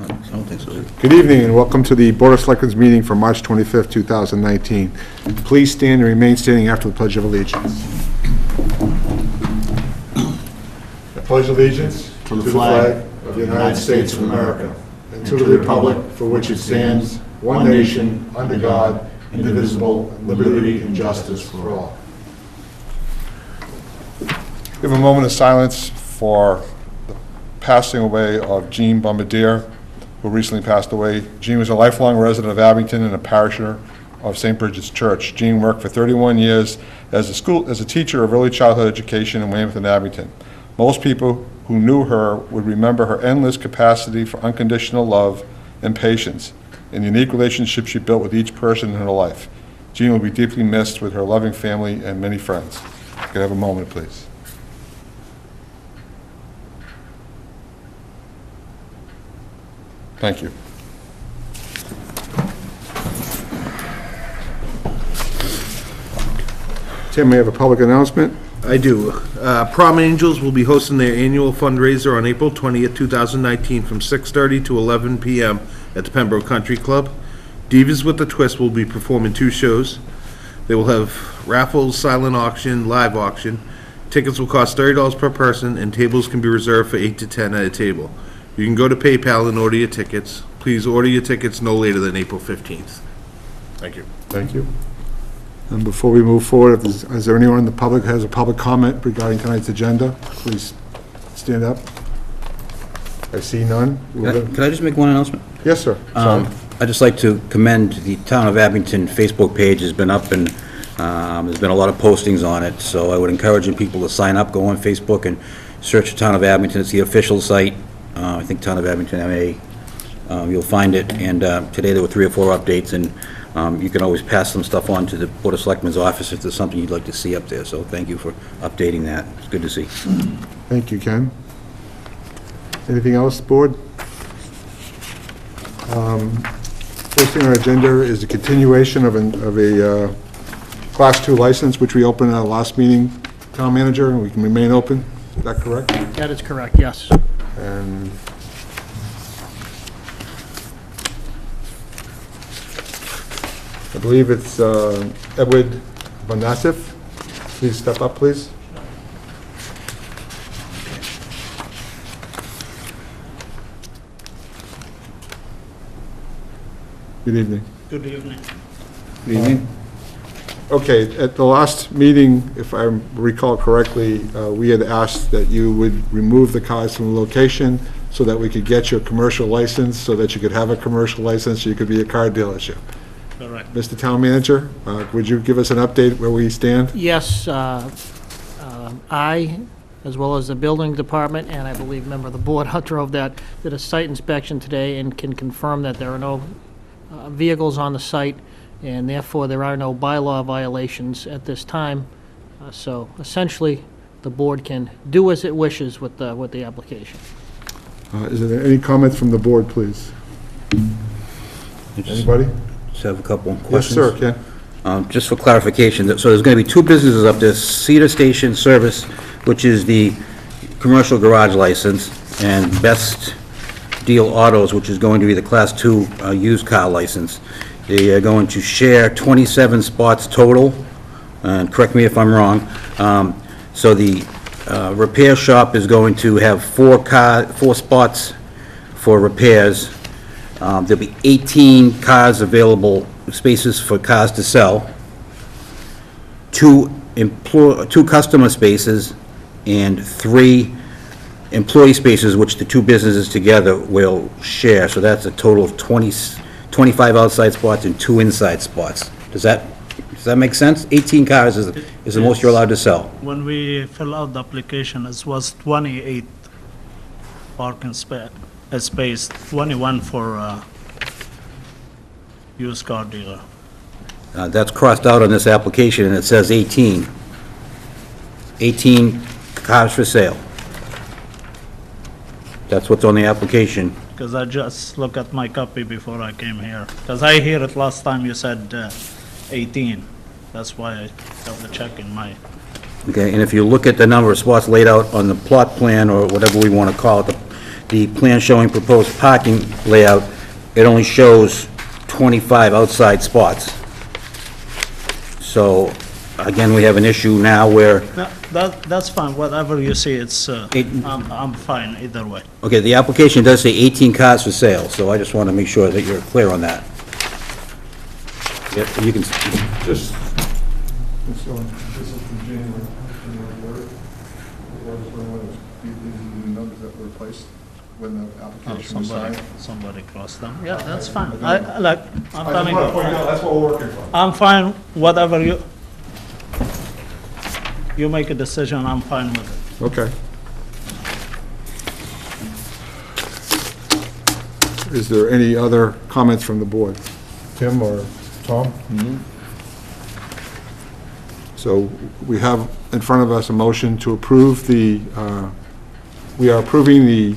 I don't think so. Good evening and welcome to the Board of Selectmen's meeting for March 25th, 2019. Please stand and remain standing after the Pledge of Allegiance. I pledge allegiance to the flag of the United States of America and to the republic for which it stands, one nation, under God, indivisible, with liberty and justice for all. We have a moment of silence for the passing away of Jean Bombardier, who recently passed away. Jean was a lifelong resident of Abington and a parishioner of St. Bridget's Church. Jean worked for 31 years as a teacher of early childhood education in Weymouth and Abington. Most people who knew her would remember her endless capacity for unconditional love and patience and the unique relationship she built with each person in her life. Jean will be deeply missed with her loving family and many friends. Could I have a moment, please? Thank you. Tim, may I have a public announcement? I do. Prom Angels will be hosting their annual fundraiser on April 20th, 2019 from 6:30 to 11 p.m. at the Pembroke Country Club. Divas with a Twist will be performing 2 shows. They will have raffles, silent auction, live auction. Tickets will cost $30 per person, and tables can be reserved for 8 to 10 at a table. You can go to PayPal and order your tickets. Please order your tickets no later than April 15th. Thank you. Thank you. And before we move forward, is there anyone in the public who has a public comment regarding tonight's agenda? Please stand up. I see none. Can I just make one announcement? Yes, sir. Sorry. I'd just like to commend the Town of Abington Facebook page. Has been up, and there's been a lot of postings on it, so I would encourage people to sign up, go on Facebook and search the Town of Abington. It's the official site. I think Town of Abington MA. You'll find it, and today there were 3 or 4 updates, and you can always pass some stuff on to the Board of Selectmen's office if there's something you'd like to see up there, so thank you for updating that. It's good to see. Thank you, Ken. Anything else, Board? First thing on our agenda is the continuation of a Class 2 license, which we opened at our last meeting. Town Manager, and we can remain open. Is that correct? That is correct, yes. And I believe it's Edward Bonasif. Please step up, please. Good evening. Good evening. Good evening. Okay, at the last meeting, if I recall correctly, we had asked that you would remove the cars from the location so that we could get your commercial license, so that you could have a commercial license, so you could be a car dealership. Correct. Mr. Town Manager, would you give us an update where we stand? Yes, I, as well as the building department, and I believe member of the board, drove that, did a site inspection today and can confirm that there are no vehicles on the site, and therefore there are no bylaw violations at this time. So essentially, the board can do as it wishes with the application. Is there any comments from the board, please? Anybody? Just have a couple Yes, questions. sir, Ken. Just for clarification, so there's going to be 2 businesses up there, Cedar Station Service, which is the commercial garage license, and Best Deal Autos, which is going to be the Class 2 used car license. They are going to share 27 spots total, and correct me if I'm wrong. So the repair shop is going to have 4 spots for repairs. There'll be 18 cars available, spaces for cars to sell, 2 customer spaces, and 3 employee spaces, which the 2 businesses together will share. So that's a total of 25 outside spots and 2 inside spots. Does that make sense? 18 cars is the most you're allowed to sell. When we fill out the application, it was 28 parking space, 21 for used car dealer. That's crossed out on this application, and it says 18. 18 cars for sale. That's what's on the application. Because I just looked at my copy before I came here. Because I hear it last time you said 18. That's why I got the check in my... Okay, and if you look at the number of spots laid out on the plot plan, or whatever we want to call it, the plan showing proposed parking layout, it only shows 25 outside spots. So, again, we have an issue now where, No, that's fine, whatever you see, I'm fine either way. okay, the application does say 18 cars for sale, so I just want to make sure that you're clear on that. Yeah, you can, Just. This is from January 3rd. The numbers that were replaced when the application was signed. Somebody crossed them. Yeah, that's fine. I'm coming. That's what we're working for. I'm fine, whatever you make a decision, I'm fine with it. Okay. Is there any other comments from the board? Tim or Tom? So we have in front of us a motion to approve we are approving the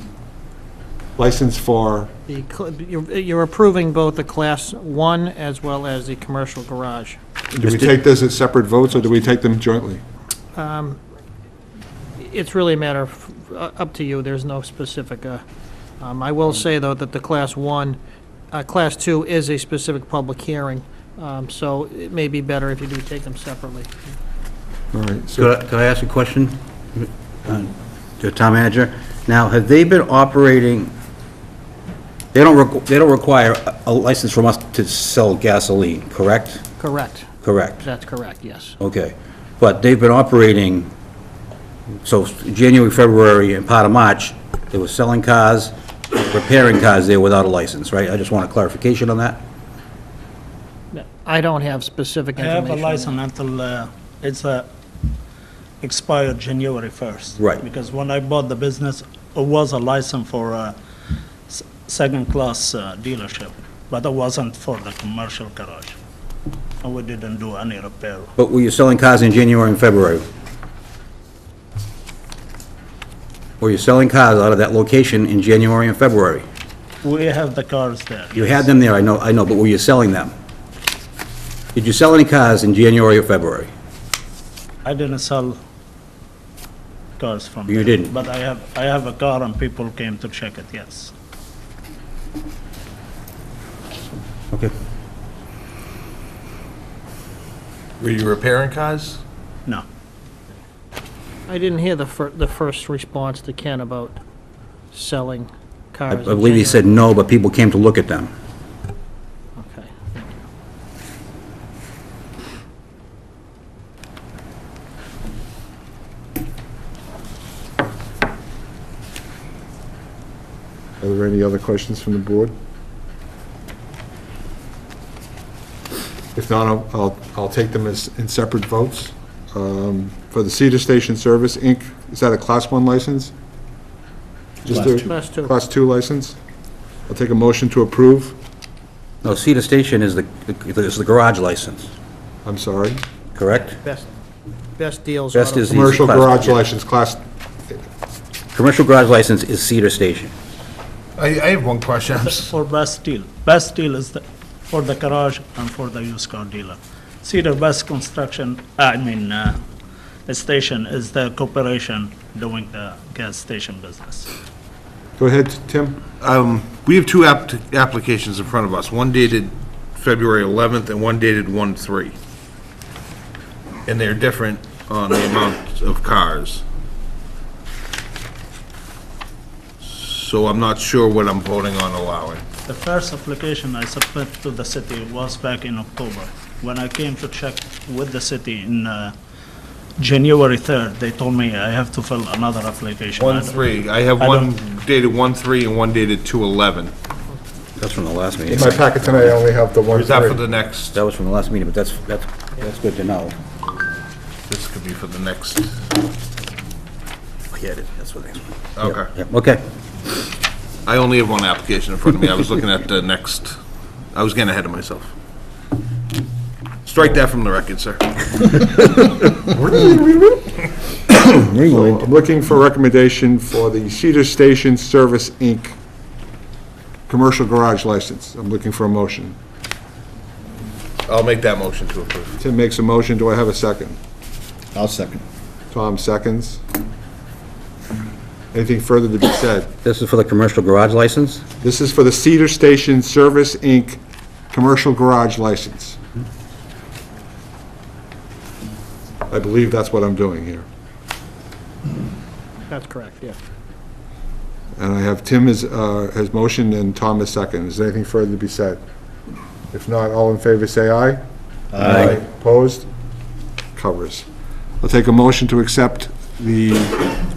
license for, You're approving both the Class 1 as well as the commercial garage. do we take this as separate votes or do we take them jointly? It's really a matter of, up to you, there's no specific, I will say, though, that the Class 1, Class 2 is a specific public hearing, so it may be better if you do take them separately. All right, so could I ask a question to the town manager? Now, have they been operating, they don't require a license from us to sell gasoline, correct? Correct. Correct. That's correct, yes. Okay, but they've been operating, so January, February, and part of March, they were selling cars, repairing cars there without a license, right? I just want a clarification on that. I don't have specific I have information. a license until it's expired January 1st. Right. Because when I bought the business, it was a license for a second-class dealership, but it wasn't for the commercial garage. And we didn't do any repair. But were you selling cars in January and February? Were you selling cars out of that location in January and February? We have the cars there. You had them there, I know, but were you selling them? Did you sell any cars in January or February? I didn't sell cars from You there. didn't? But I have a car and people came to check it, yes. Okay. Were you repairing cars? No. I didn't hear the first response to Ken about selling I cars. in believe he said January. no, but people came to look at them. Okay. are there any other questions from the board? If not, I'll take them as in separate votes. For the Cedar Station Service, Inc., is that a Class 1 license? Just a Class 2. Class 2 license? I'll take a motion to approve. No, Cedar Station is the garage license, I'm sorry. correct? Best deals. Best auto- is the Commercial class- garage license, Class, Commercial garage license is Cedar Station. I have one question. For Best Deal. Best Deal is for the garage and for the used car dealer. Cedar Best Construction, the station is the corporation doing the gas station business. go ahead, Tim. We have two applications in front of us, one dated February 11th and one dated 1/3. And they're different on the amount of cars. So I'm not sure what I'm voting on allowing. The first application I submitted to the city was back in October. When I came to check with the city in January 3rd, they told me I have to fill another application. 1/3, I have I one dated 1/3 and one dated 2/11. That's from the last meeting. In my packet tonight, I only have the Or one. is that for the next, That was from the last meeting, but that's good to know. this could be for the next, Yeah, that's what it is. okay. Yeah, okay. I only have one application in front of me. I was looking at the next, I was getting ahead of myself. Strike that from the record, sir. So I'm looking for recommendation for the Cedar Station Service, Inc. commercial garage license. I'm looking for a motion. I'll make that motion to approve. Tim makes a motion. Do I have a second? I'll second. Tom seconds. Anything further to be said? This is for the commercial garage license? This is for the Cedar Station Service, Inc. Commercial Garage License. I believe that's what I'm doing here. That's correct, yeah. And I have Tim has motioned and Tom has seconded. Is there anything further to be said? If not, all in favor say aye. Aye. Opposed? Covers. I'll take a motion to accept the,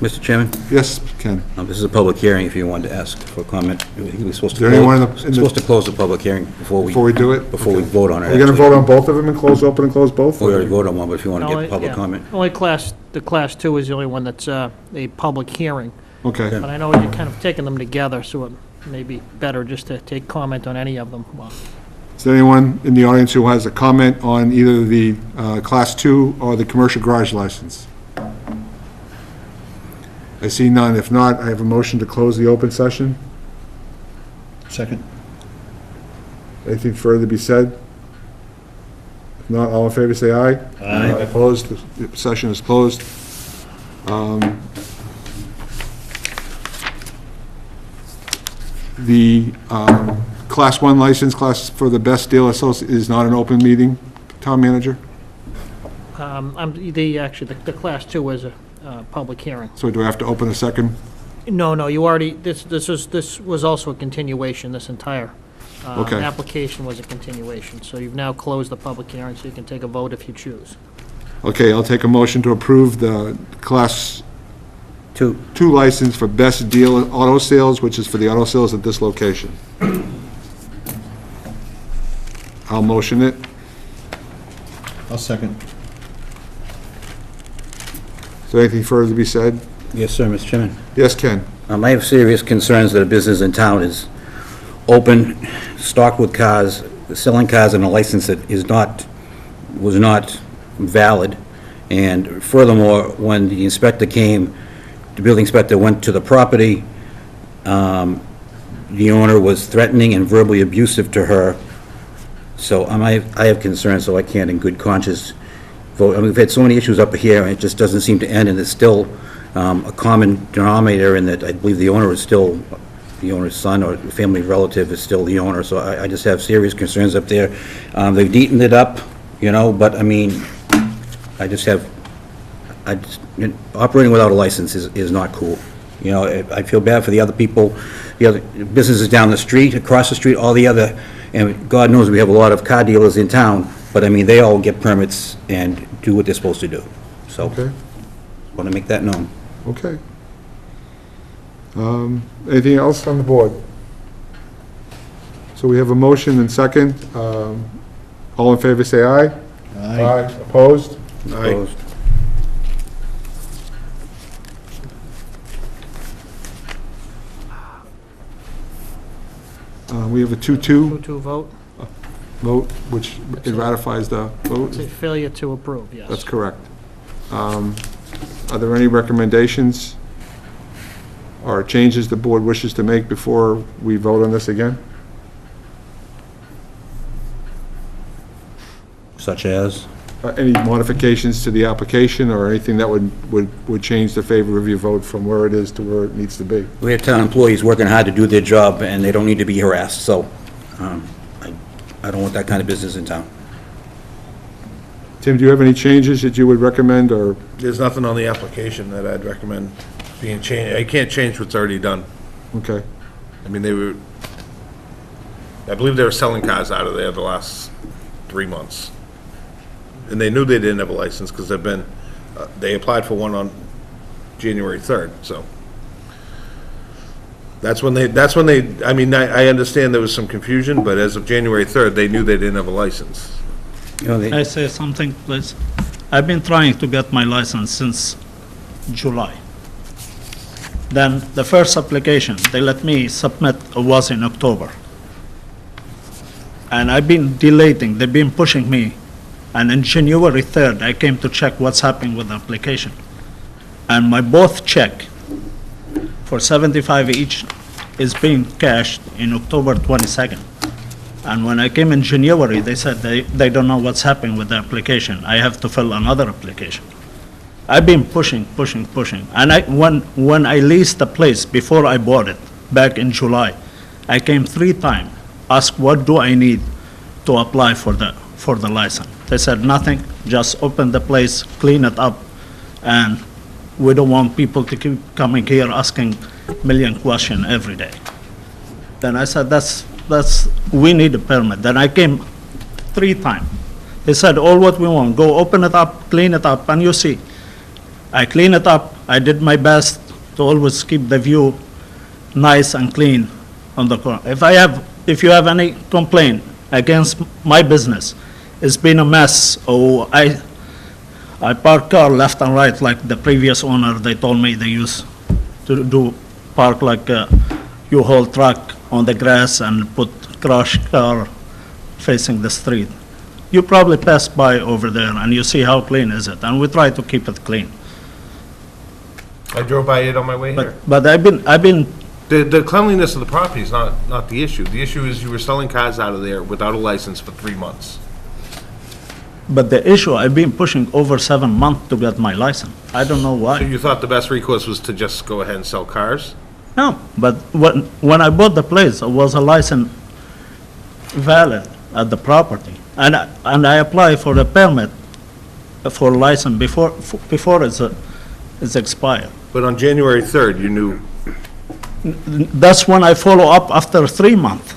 Mr. Chairman, yes, Ken. this is a public hearing if you wanted to ask for comment. He was supposed to Is there anyone in close, the- supposed to close the public hearing before Before we do it? Before we vote on it. Are we going to actually. vote on both of them and close open and close both? We already voted on one, but if you want to Only- get public yeah. comment. Only the Class 2 is the only one that's a public hearing. Okay. But I know you're kind of taking them together, so it may be better just to take comment on any of them. Well, Is there anyone in the audience who has a comment on either the Class 2 or the commercial garage license? I see none. If not, I have a motion to close the open session. Second. Anything further to be said? If not, all in favor, say aye. Aye. Opposed? The session is closed. The Class 1 license, class for the Best Deal Associate, is not an open meeting, Town Manager? Actually, the Class 2 is a public hearing. So do I have to open a second? No, you already, this was also a continuation, this entire Okay. application was a continuation. So you've now closed the public hearing, so you can take a vote if you choose. Okay, I'll take a motion to approve the Class 2 license for Best Deal Auto Sales, which is for the auto sales at this location. I'll motion it. I'll second. Is there anything further to be said? Yes, sir, Mr. Chairman. Yes, Ken? I have serious concerns that a business in town is open, stocked with cars, selling cars on a license that was not valid. And furthermore, when the inspector came, the building inspector went to the property, the owner was threatening and verbally abusive to her. So I have concerns, so I can't in good conscience vote. I mean, we've had so many issues up here, and it just doesn't seem to end, and it's still a common denominator in that I believe the owner is still, the owner's son or family relative is still the owner, so I just have serious concerns up there. They've neatened it up, but I mean, operating without a license is not cool. I feel bad for the other people, the other businesses down the street, across the street, all the other, and God knows we have a lot of car dealers in town, but I mean, they all get permits and do what they're supposed to do. So, Okay, want to make that known. okay. Anything else on the board? So we have a motion and second. All in favor, say aye. Aye. Opposed? Opposed? We have a 2-2 2-2 vote, vote, which it ratifies the vote. it's a failure to approve, yes. That's correct. Are there any recommendations or changes the board wishes to make before we vote on this again? Such as? Any modifications to the application or anything that would change the favor of your vote from where it is to where it needs to be? We have town employees working hard to do their job, and they don't need to be harassed, so I don't want that kind of business in town. Tim, do you have any changes that you would recommend, or, There's nothing on the application that I'd recommend being changed. I can't change what's already done. okay, I mean, I believe they were selling cars out of there the last 3 months. And they knew they didn't have a license because they applied for one on January 3rd, so. That's when they, I mean, I understand there was some confusion, but as of January 3rd, they knew they didn't have a license. I say something, please? I've been trying to get my license since July. Then the first application, they let me submit, was in October. And I've been delaying, they've been pushing me. And on January 3rd, I came to check what's happening with the application. And my both check for $75 each is being cashed in October 22nd. And when I came in January, they said they don't know what's happening with the application. I have to fill another application. I've been pushing. And when I leased the place, before I bought it, back in July, I came 3 times, asked what do I need to apply for the license. They said nothing, just open the place, clean it up, and we don't want people to keep coming here asking million questions every day. Then I said, we need a permit. Then I came 3 times. They said, all what we want, go open it up, clean it up, and you see. I clean it up, I did my best to always keep the view nice and clean on the corner. If you have any complaint against my business, it's been a mess, or I park car left and right like the previous owner, they told me they used to do park like you hold truck on the grass and put crash car facing the street. You probably pass by over there and you see how clean is it, and we try to keep it clean. I drove by it on my way here. But I've been, The cleanliness of the property is not the issue. The issue is you were selling cars out of there without a license for 3 months. but the issue, I've been pushing over 7 months to get my license. I don't know So why. you thought the best recourse was to just go ahead and sell cars? No, but when I bought the place, it was a license valid at the property. And I applied for the permit for license before it's expired. But on January 3rd, you knew, That's when I follow up after 3 months.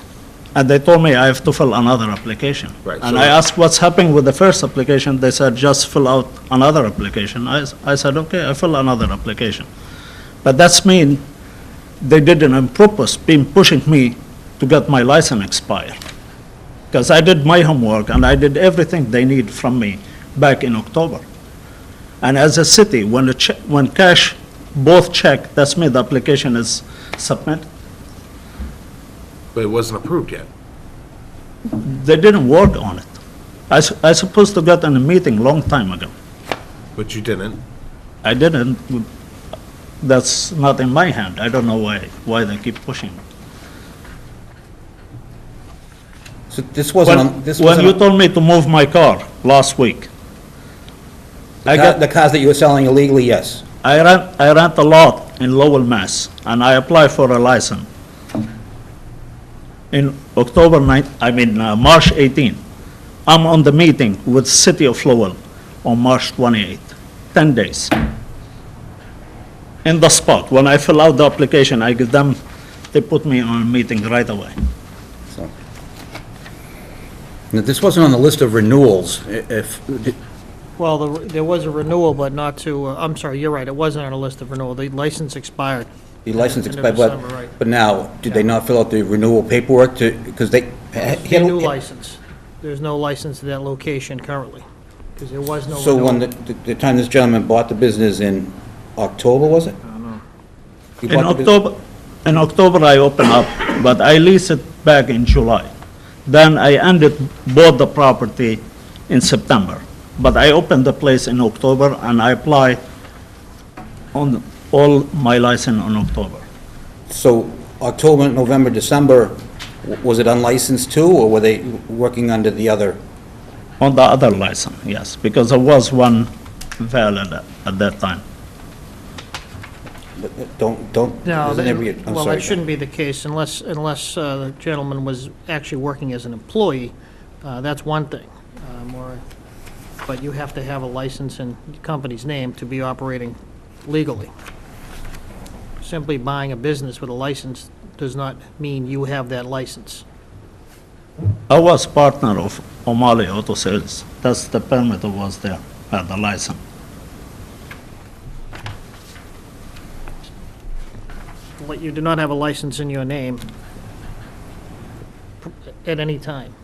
And they told me I have to fill another application. Right, And so- I asked what's happening with the first application. They said, just fill out another application. I said, okay, I fill another application. But that's mean they did it on purpose, been pushing me to get my license expired. Because I did my homework and I did everything they need from me back in October. And as a city, when cash both check, that's mean the application is submitted. but it wasn't approved yet. They didn't work on it. I supposed to get in a meeting long time ago. But you didn't. I didn't. That's not in my hand. I don't know why they keep pushing. So this wasn't on, this When wasn't you on- told me to move my car last week, the cars that you were selling illegally, yes. I rent a lot in Lowell, Mass, and I applied for a license. In March 18. I'm on the meeting with City of Lowell on March 28, 10 days. In the spot, when I fill out the application, I give them, they put me on a meeting right away. So. Now, this wasn't on the list of renewals. Well, there was a renewal, but not to, I'm sorry, you're right, it wasn't on a list of renewal. The license expired. The license End of expired, December, right. but now, did they not fill out the renewal paperwork to, because they... The new license. There's no license to that location currently, because there was no So when renewal. the time this gentleman bought the business in October, was it? I don't know. He bought the bus- In October, I opened up, but I leased it back in July. Then I bought the property in September. But I opened the place in October, and I applied on all my license in October. So October, November, December, was it unlicensed too, or were they working under the other? On the other license, yes, because there was one valid at that time. Don't, No, isn't every, I'm well, sorry. that shouldn't be the case unless the gentleman was actually working as an employee. That's one thing. But you have to have a license in the company's name to be operating legally. Simply buying a business with a license does not mean you have that license. I was partner of O'Malley Auto Sales. That's the permit that was there, the license. But you do not have a license in your name at any time.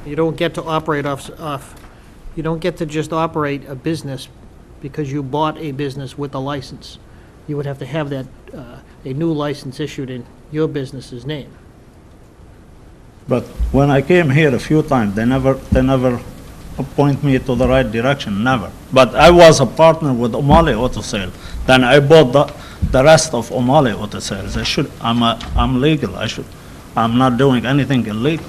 You don't get to operate you don't get to just operate a business because you bought a business with a license. You would have to have that, a new license issued in your business's name. But when I came here a few times, they never point me to the right direction, never. But I was a partner with O'Malley Auto Sales. Then I bought the rest of O'Malley Auto Sales. I'm legal. I'm not doing anything illegal.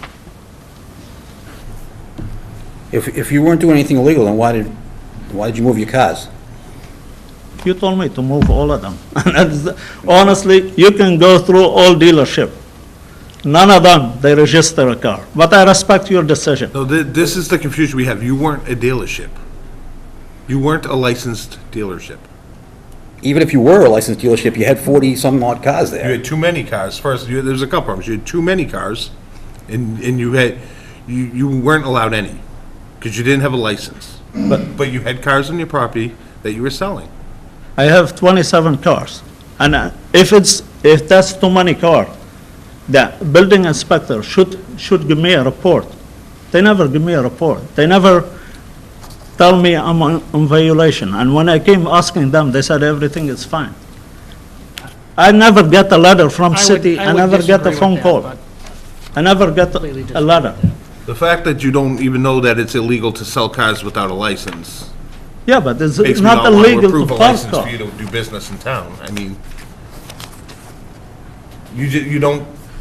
If you weren't doing anything illegal, then Why did you move your cars? You told me to move all of them. And honestly, you can go through all dealership. None of them, they register a car. But I respect your decision. No, this is the confusion we have. You weren't a dealership. You weren't a licensed dealership. Even if you were a licensed dealership, you had 40-some odd cars You there. had too many cars. First, there was a couple problems. You had too many cars, and you weren't allowed any, because you didn't have a license. But you had cars on your property that you were selling. I have 27 cars. And if that's too many cars, the building inspector should give me a report. They never give me a report. They never tell me I'm in violation. And when I came asking them, they said everything is fine. I never get a letter from city. I never get a phone call. I never get a letter. The fact that you don't even know that it's illegal to sell cars without a license Yeah, but it's makes me not not want to illegal to approve a park license for car. you to do business in town. I mean,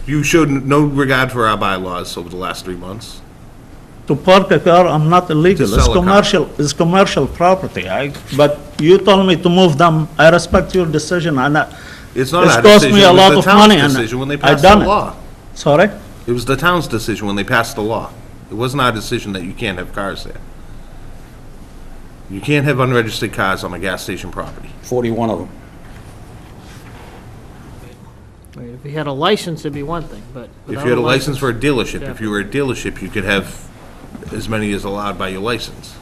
you showed no regard for our bylaws over the last 3 months. To park a car, I'm not illegal. To It's sell a car. commercial, it's commercial property. But you told me to move them. I respect your decision, and It's not It's our cost decision, me it a was lot the of town's money, and decision when they I passed the done it. law. sorry? It was the town's decision when they passed the law. It wasn't our decision that you can't have cars there. You can't have unregistered cars on a gas station property. 41 of them. If you had a license, it'd be one thing, but. If you had a license for a dealership, if you were a dealership, you could have as many as allowed by your license.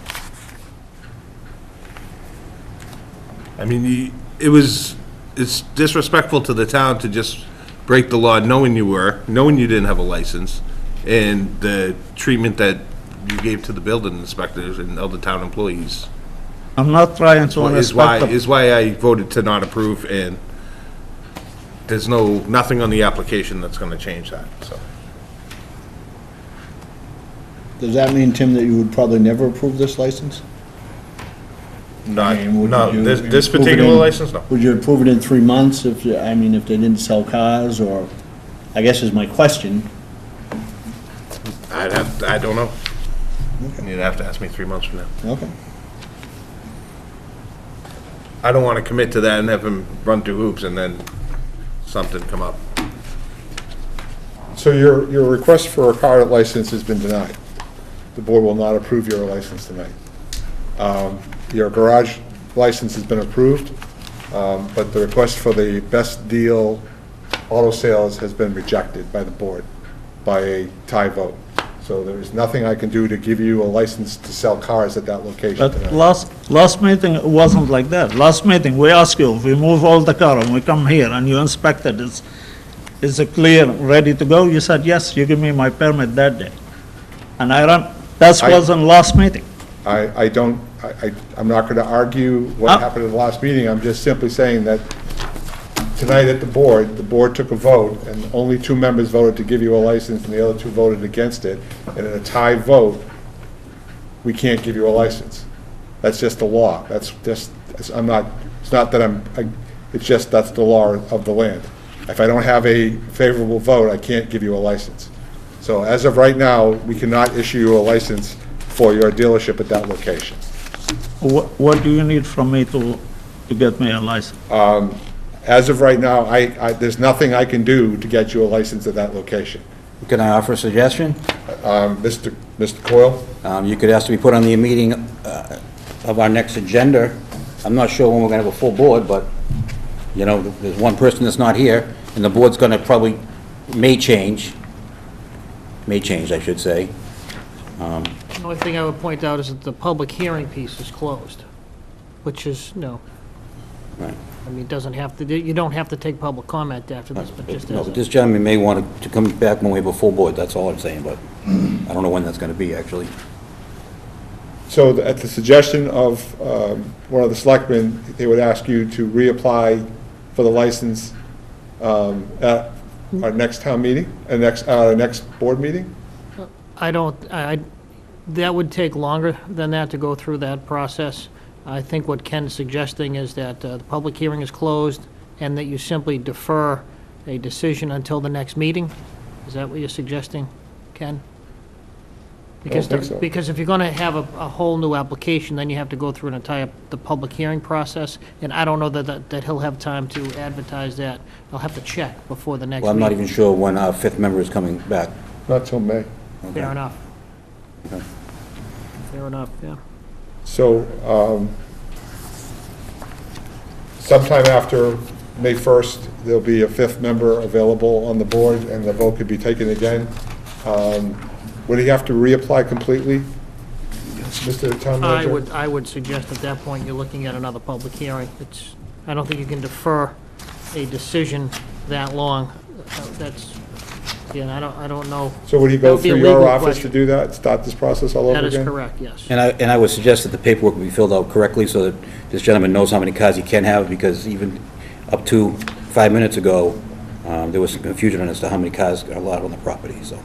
I mean, it's disrespectful to the town to just break the law knowing you didn't have a license, and the treatment that you gave to the building inspectors and other town employees I'm not trying to respect them. is why I voted to not approve, and there's nothing on the application that's gonna change that, so. Does that mean, Tim, that you would probably never approve this license? Not, I mean, would no, you this approve it particular in- license, no. Would you approve it in 3 months if, if they didn't sell cars, or, I guess is my question. I don't know. You'd have to ask me 3 months from now. Okay. I don't wanna commit to that and have him run through hoops and then something come up. So your request for a car license has been denied. The board will not approve your license tonight. Your garage license has been approved, but the request for the best deal auto sales has been rejected by the board by a tie vote. So there is nothing I can do to give you a license to sell cars at that location But tonight. last meeting, it wasn't like that. Last meeting, we asked you, if we move all the car and we come here and you inspect it, is it clear, ready to go? You said, yes, you give me my permit that day. And that was in last meeting. I'm not going to argue what happened in the last meeting. I'm just simply saying that tonight at the board took a vote, and only 2 members voted to give you a license, and the other 2 voted against it. And in a tie vote, we can't give you a license. That's just the law. It's just that's the law of the land. If I don't have a favorable vote, I can't give you a license. So as of right now, we cannot issue you a license for your dealership at that location. What do you need from me to get me a license? As of right now, there's nothing I can do to get you a license at that location. Can I offer a suggestion? Mr. Coyle? You could ask to be put on the meeting of our next agenda. I'm not sure when we're gonna have a full board, but, there's one person that's not here, and the board's gonna probably, may change, I should say. The only thing I would point out is that the public hearing piece is closed, which is, Right. I mean, it doesn't have to, you don't have to take public comment after this, but just No, as but a. this gentleman may want to come back when we have a full board, that's all I'm saying, but I don't know when that's gonna be, actually. So at the suggestion of one of the selectmen, they would ask you to reapply for the license at our next town meeting, next board meeting? That would take longer than that to go through that process. I think what Ken's suggesting is that the public hearing is closed and that you simply defer a decision until the next meeting. Is that what you're suggesting, Ken? Because, think so. because if you're gonna have a whole new application, then you have to go through the public hearing process, and I don't know that he'll have time to advertise that. I'll have to check before the next Well, I'm meeting. not even sure when our fifth member is coming back. Not till May. Fair enough. Okay. Fair enough, yeah. So, sometime after May 1st, there'll be a fifth member available on the board, and the vote could be taken again. Would he have to reapply completely, Mr. Town Manager? I would suggest at that point, you're looking at another public hearing. I don't think you can defer a decision that long. That's, yeah, I don't know. So would he That go would be a through your legal office to question. do that, start this process all over That again? is correct, yes. And I would suggest that the paperwork be filled out correctly so that this gentleman knows how many cars he can have, because even up to 5 minutes ago, there was some confusion as to how many cars are allowed on the property, so.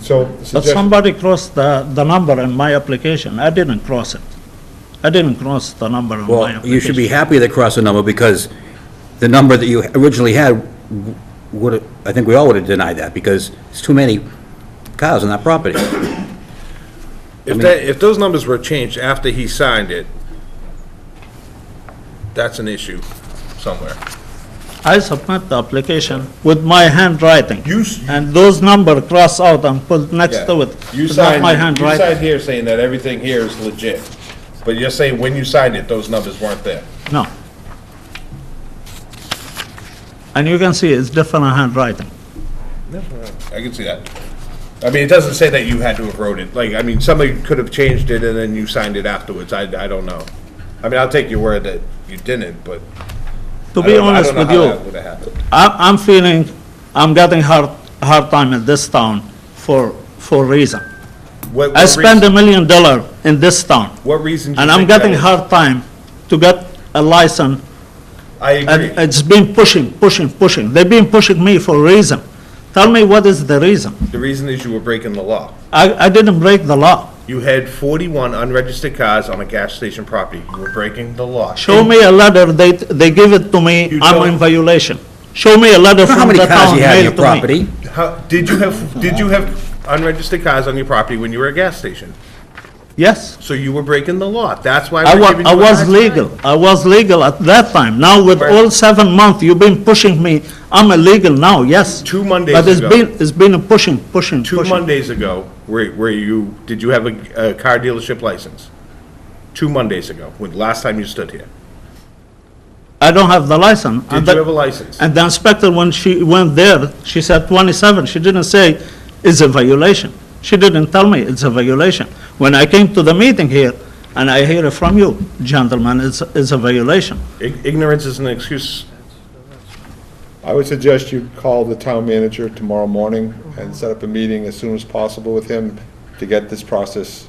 So, But suggestion, somebody crossed the number in my application. I didn't cross it. I didn't cross the number in my Well, application. you should be happy they crossed the number, because the number that you originally had would, I think we all would have denied that, because it's too many cars on that property. If those numbers were changed after he signed it, that's an issue somewhere. I submit the application with my handwriting. You s- And those number cross out and put next Yeah. to it. You It's not signed, my you handwriting. signed here saying that everything here is legit. But you're saying when you signed it, those numbers weren't there. No. And you can see it's different handwriting. I can see that. I mean, it doesn't say that you had to have wrote it. Like, I mean, somebody could have changed it and then you signed it afterwards. I don't know. I mean, I'll take your word that you didn't, but. To I be don't- honest with I don't know you, how that would have happened. I'm feeling, I'm getting hard time in this town for a reason. What I spend reason- $1 million in this town, What reason do you and I'm think that getting is? hard time to get a license, I and agree. it's been pushing. They've been pushing me for a reason. Tell me what is the reason? The reason is you were breaking the law. I didn't break the law. You had 41 unregistered cars on a gas station property. You were breaking the law. Show me a letter, they give it to me, You I'm don't- in violation. Show me a letter I don't know how from many the cars town you have in mailed your to me. property. How, did you have unregistered cars on your property when you were at a gas station? Yes. So you were breaking the law. That's why I we're was, giving you I a was hard legal. time. I was legal at that time. Now with Right. all 7 months, you've been pushing me. I'm illegal now, yes. 2 Mondays But ago. it's been a pushing. 2 Mondays ago, did you have a car dealership license? 2 Mondays ago, when last time you stood here. I don't have the license. Did you have a license? And the inspector, when she went there, she said 27. She didn't say it's a violation. She didn't tell me it's a violation. When I came to the meeting here, and I hear it from you, gentlemen, it's a violation. Ignorance is an excuse. I would suggest you call the town manager tomorrow morning and set up a meeting as soon as possible with him to get this process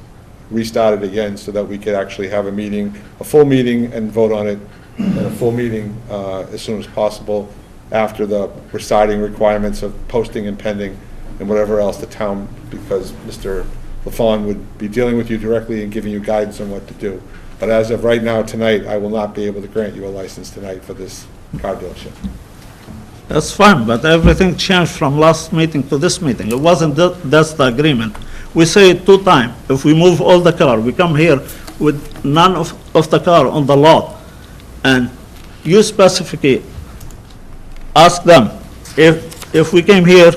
restarted again, so that we could actually have a meeting, a full meeting, and vote on it, and a full meeting as soon as possible after the reciting requirements of posting and pending and whatever else the town, because Mr. LaFawn would be dealing with you directly and giving you guidance on what to do. But as of right now, tonight, I will not be able to grant you a license tonight for this car dealership. That's fine, but everything changed from last meeting to this meeting. It wasn't that's the agreement. We say it 2 times. If we move all the car, we come here with none of the car on the lot. And you specifically ask them if we came here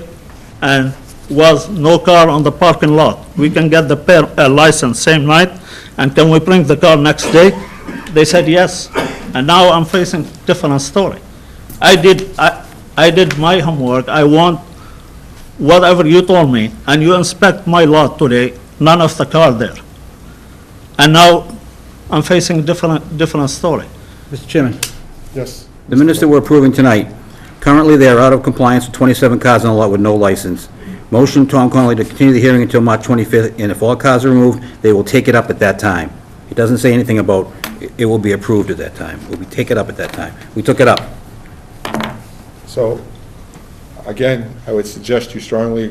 and was no car on the parking lot, we can get the license same night, and can we bring the car next day? They said yes, and now I'm facing different story. I did my homework. I want whatever you told me, and you inspect my lot today, none of the car there. And now I'm facing different story. Mr. Chairman, Yes? the minutes that we're approving tonight, currently they are out of compliance with 27 cars on the lot with no license. Motion, Tom Connolly, to continue the hearing until March 25th, and if all cars are removed, they will take it up at that time. It doesn't say anything about it will be approved at that time. Will we take it up at that time? We took it up. So, again, I would suggest you strongly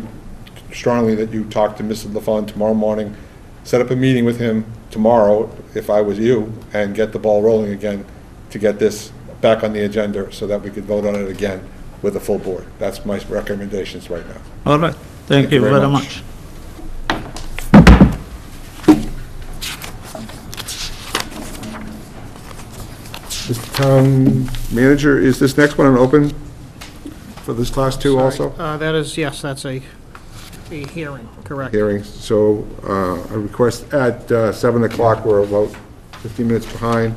that you talk to Mr. LaFawn tomorrow morning, set up a meeting with him tomorrow, if I was you, and get the ball rolling again to get this back on the agenda so that we could vote on it again with a full board. That's my recommendations right now. All right, thank you very much. Town manager, is this next one an open for this class two also? That is, yes, that's a hearing, correct. Hearing, so a request at 7 o'clock, we're about 15 minutes behind,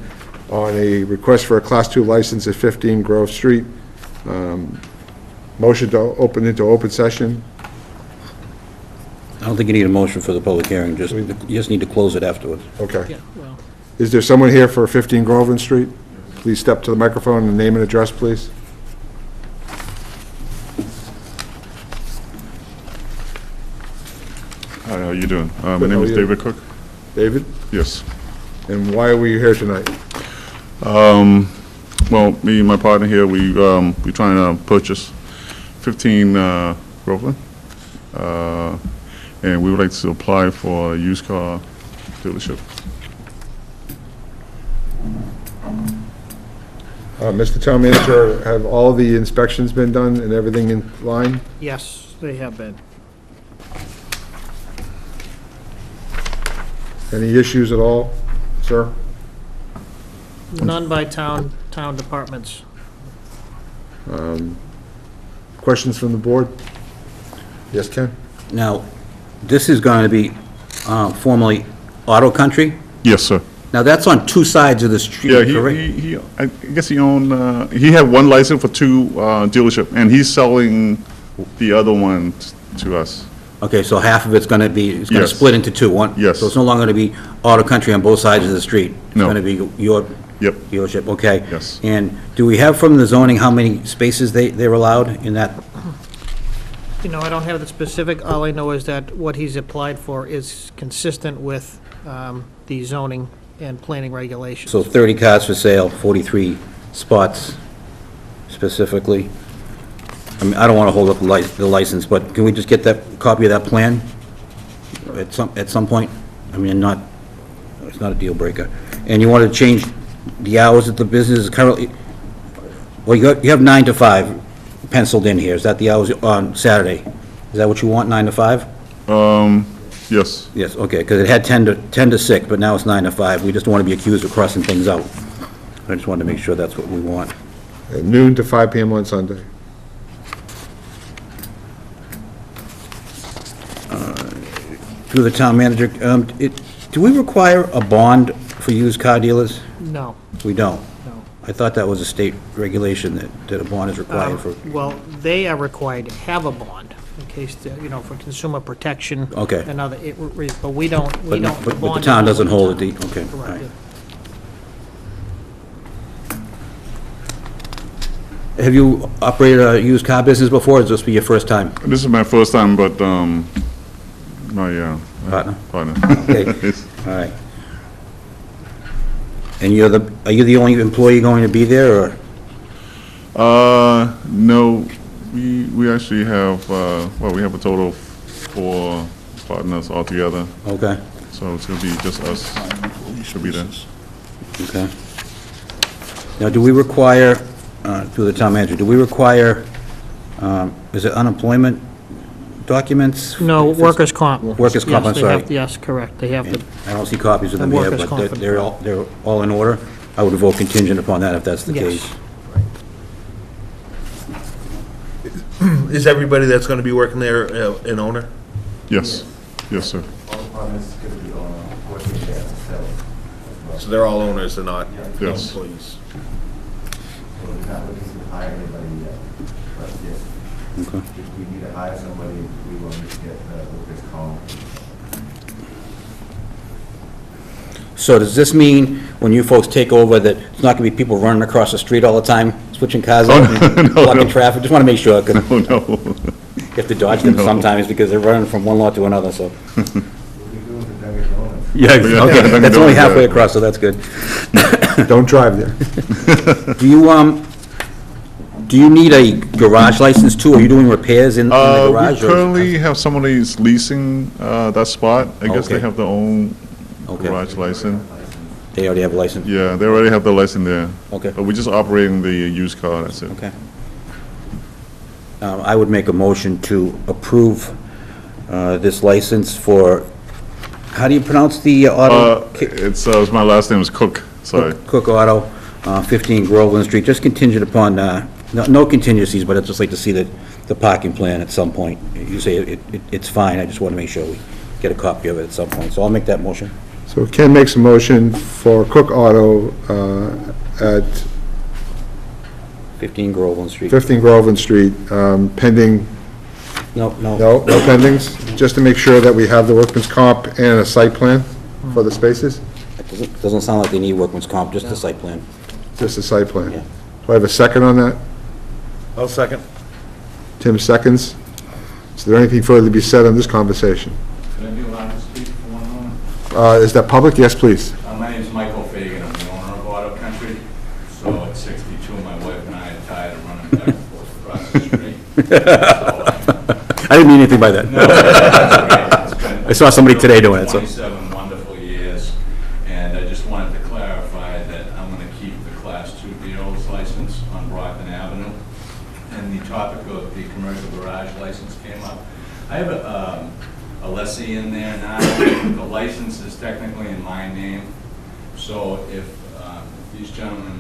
on a request for a class two license at 15 Grove Street. Motion to open into open session. I don't think you need a motion for the public hearing, you just need to close it afterwards. Okay. Yeah, well, Is there someone here for 15 Groveland Street? Please step to the microphone and name and address, please. Hi, how you doing? My Good, name how is are you? David Cook. David? Yes. And why are we here tonight? Well, me and my partner here, we trying to purchase 15 Groveland, and we would like to apply for a used car dealership. Mr. Town Manager, have all the inspections been done and everything in line? yes, they have been. Any issues at all, sir? None by town departments. Questions from the board? Yes, Ken? Now, this is going to be formerly Auto Country. Yes, sir. Now, that's on two sides of the street, Yeah, correct? he I guess he owned, he had one license for two dealership, and he's selling the other one to us. Okay, so half of it's going to be, it's going to Yes. split into two. One. Yes. So it's no longer going to be Auto Country on both sides of the street. No. It's going to be your Yep. dealership, okay? Yes. And do we have from the zoning how many spaces they're allowed in that? You know, I don't have the specific, all I know is that what he's applied for is consistent with the zoning and planning regulations. So 30 cars for sale, 43 spots specifically. I mean, I don't want to hold up the license, but can we just get that copy of that plan at some point? I mean, it's not a deal breaker. And you want to change the hours that the business is currently, well, you have 9 to 5 penciled in here. Is that the hours on Saturday? Is that what you want, 9 to 5? Yes. Yes, okay, because it had 10 to 6, but now it's 9 to 5. We just don't want to be accused of crossing things out. I just wanted to make sure that's what we want. At noon to 5 PM on Sunday. Through the town manager, do we require a bond for used car dealers? No, We don't. no. I thought that was a state regulation that a bond is required for, Well, they are required to have a bond in case, for consumer protection. Okay. And other, but we don't, but the town doesn't hold it, okay, all Correct. right. Have you operated a used car business before, or is this be your first time? This is my first time, but my Partner? partner. Okay, all right. And are you the only employee going to be there, or? No, we actually have, we have a total of 4 partners altogether, Okay, so it's gonna be just us, should be there. okay. Now, do we require, through the town manager, do we require, is it unemployment documents? No, workers' comp. Workers' comp, I'm Yes, they have- sorry. Yes, correct, they have to, I don't see copies of them The here, workers' but comp. they're all in order. I would vote contingent upon that if that's the Yes. case. Is everybody that's gonna be working there an owner? Yes, yes, sir. So they're all owners, they're not Yes. employees? Okay. If we need to hire somebody, we will need to get workers' comp. So does this mean, when you folks take over, that it's not going to be people running across the street all the time, switching cars out and blocking traffic? Just want to make sure, because Oh, no. you have to dodge them No. sometimes because they're running from one lot to another, so. We'll be doing the Dunkin' Donuts. Yeah, okay, Dunkin' that's only Donuts, halfway yeah. across, so that's good. Don't drive there. Do you need a garage license too? Are you doing repairs in the We garage? or- currently have somebody who's leasing that spot. I guess they Okay. have their own Okay. garage license. They already have a license? Yeah, they already have the license there. Okay. But we're just operating the used car, that's it. Okay. I would make a motion to approve this license for, how do you pronounce the auto? It's my last name is Cook, sorry. Cook Auto, 15 Groveland Street, just contingent upon, no contingencies, but I'd just like to see the parking plan at some point. You say it's fine, I just want to make sure we get a copy of it at some point, so I'll make that motion. So Ken makes a motion for Cook Auto at 15 Groveland Street. 15 Groveland Street, pending, No. no pendings, just to make sure that we have the workman's comp and a site plan for the spaces? It doesn't sound like they need workman's comp, just the site plan. Just a site plan? Yeah. Do I have a second on that? I'll second. Tim seconds. Is there anything further to be said on this conversation? Can I be allowed to speak for one moment? Is that public? Yes, please. My name's Michael Fagan, I'm the owner of Auto Country. So at 62, my wife and I are tired of running back and forth across the street. I didn't mean anything by that. No, that's great. It's been- I saw somebody today doing it, so. 27 wonderful years, and I just wanted to clarify that I'm going to keep the Class 2 dealer's license on Brockton Avenue. And the topic of the commercial garage license came up. I have a lessee in there now. The license is technically in my name, so if these gentlemen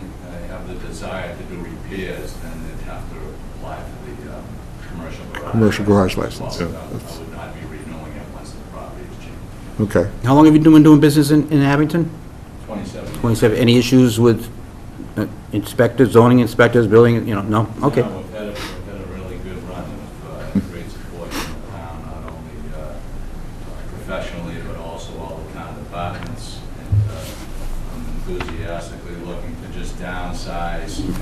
have the desire to do repairs, then they'd have to apply for the commercial garage license. yeah. I would not be renewing it once the property is changed. Okay. How long have you been doing business in Abington? 27. 27. Any issues with inspectors, zoning inspectors, building, no? Okay. No, we've had a really good run of great support from the town, not only professionally, but also all the town departments. And I'm enthusiastically looking to just downsize and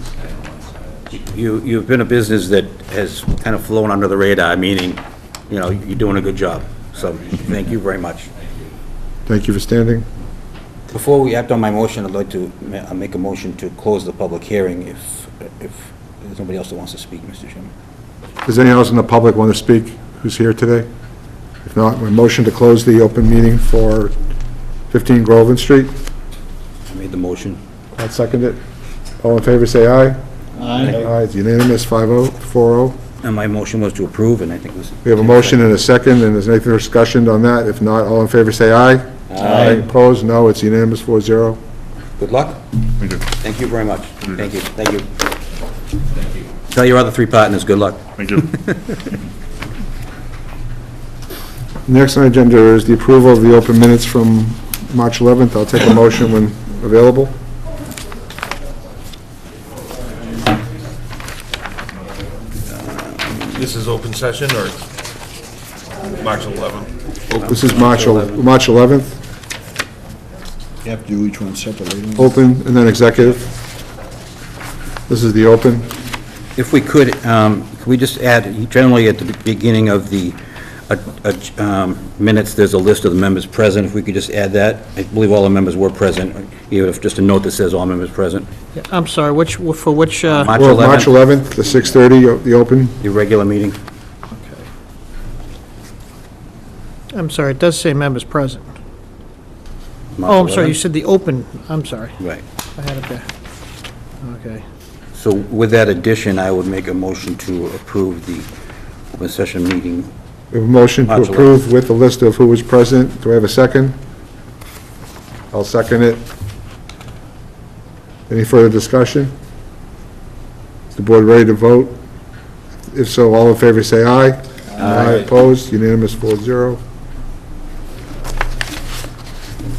stay on one side of the street. You've been a business that has kind of flown under the radar, meaning, you're doing a good job. So, thank you very much. Thank you. Thank you for standing. Before we act on my motion, I'd like to make a motion to close the public hearing if there's nobody else that wants to speak, Mr. Chairman. Does anyone else in the public want to speak who's here today? If not, my motion to close the open meeting for 15 Groveland Street. I made the motion. I'll second it. All in favor, say aye. Aye. Aye, it's unanimous, 5-0, 4-0. And my motion was to approve, and I think it was... We have a motion and a second, and there's anything discussion on that? If not, all in favor, say aye. Aye. Opposed? No, it's unanimous, 4-0. Good luck. Thank you. Thank you very much. Thank you. Thank you. Thank you. Tell your other three partners, good luck. Thank you. Next on the agenda is the approval of the open minutes from March 11th. I'll take a motion when available. This is open session or March 11th? This is March 11th, You have to do each one separately. open, and then executive. This is the open. If we could we just add, generally at the beginning of the minutes, there's a list of the members present. If we could just add that. I believe all the members were present, even if just a note that says all members present. I'm sorry, for which, March Well, March 11th, 11th, the 6:30, the open. the regular meeting. I'm sorry, it does say members present. March Oh, I'm sorry, you 11th. said the open, I'm sorry, Right. I had it there. Okay. So with that addition, I would make a motion to approve the open session meeting. We have a motion to March 11th. approve with the list of who was present. Do I have a second? I'll second it. Any further discussion? Is the board ready to vote? If so, all in favor say aye. Aye. Opposed, unanimous 4-0.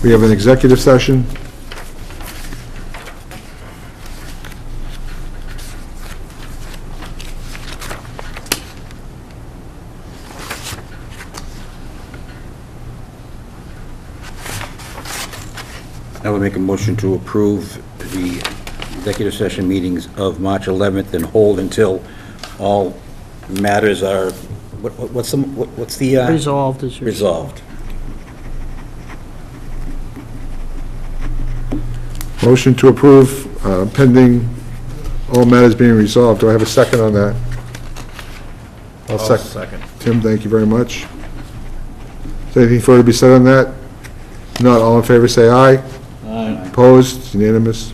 We have an executive session. I would make a motion to approve the executive session meetings of March 11th and hold until all matters are, what's the? Resolved is your... Resolved. Motion to approve pending all matters being resolved. Do I have a second on that? I'll second. Tim, thank you very much. Is there anything further to be said on that? Not, all in favor say aye. Aye. Opposed, unanimous.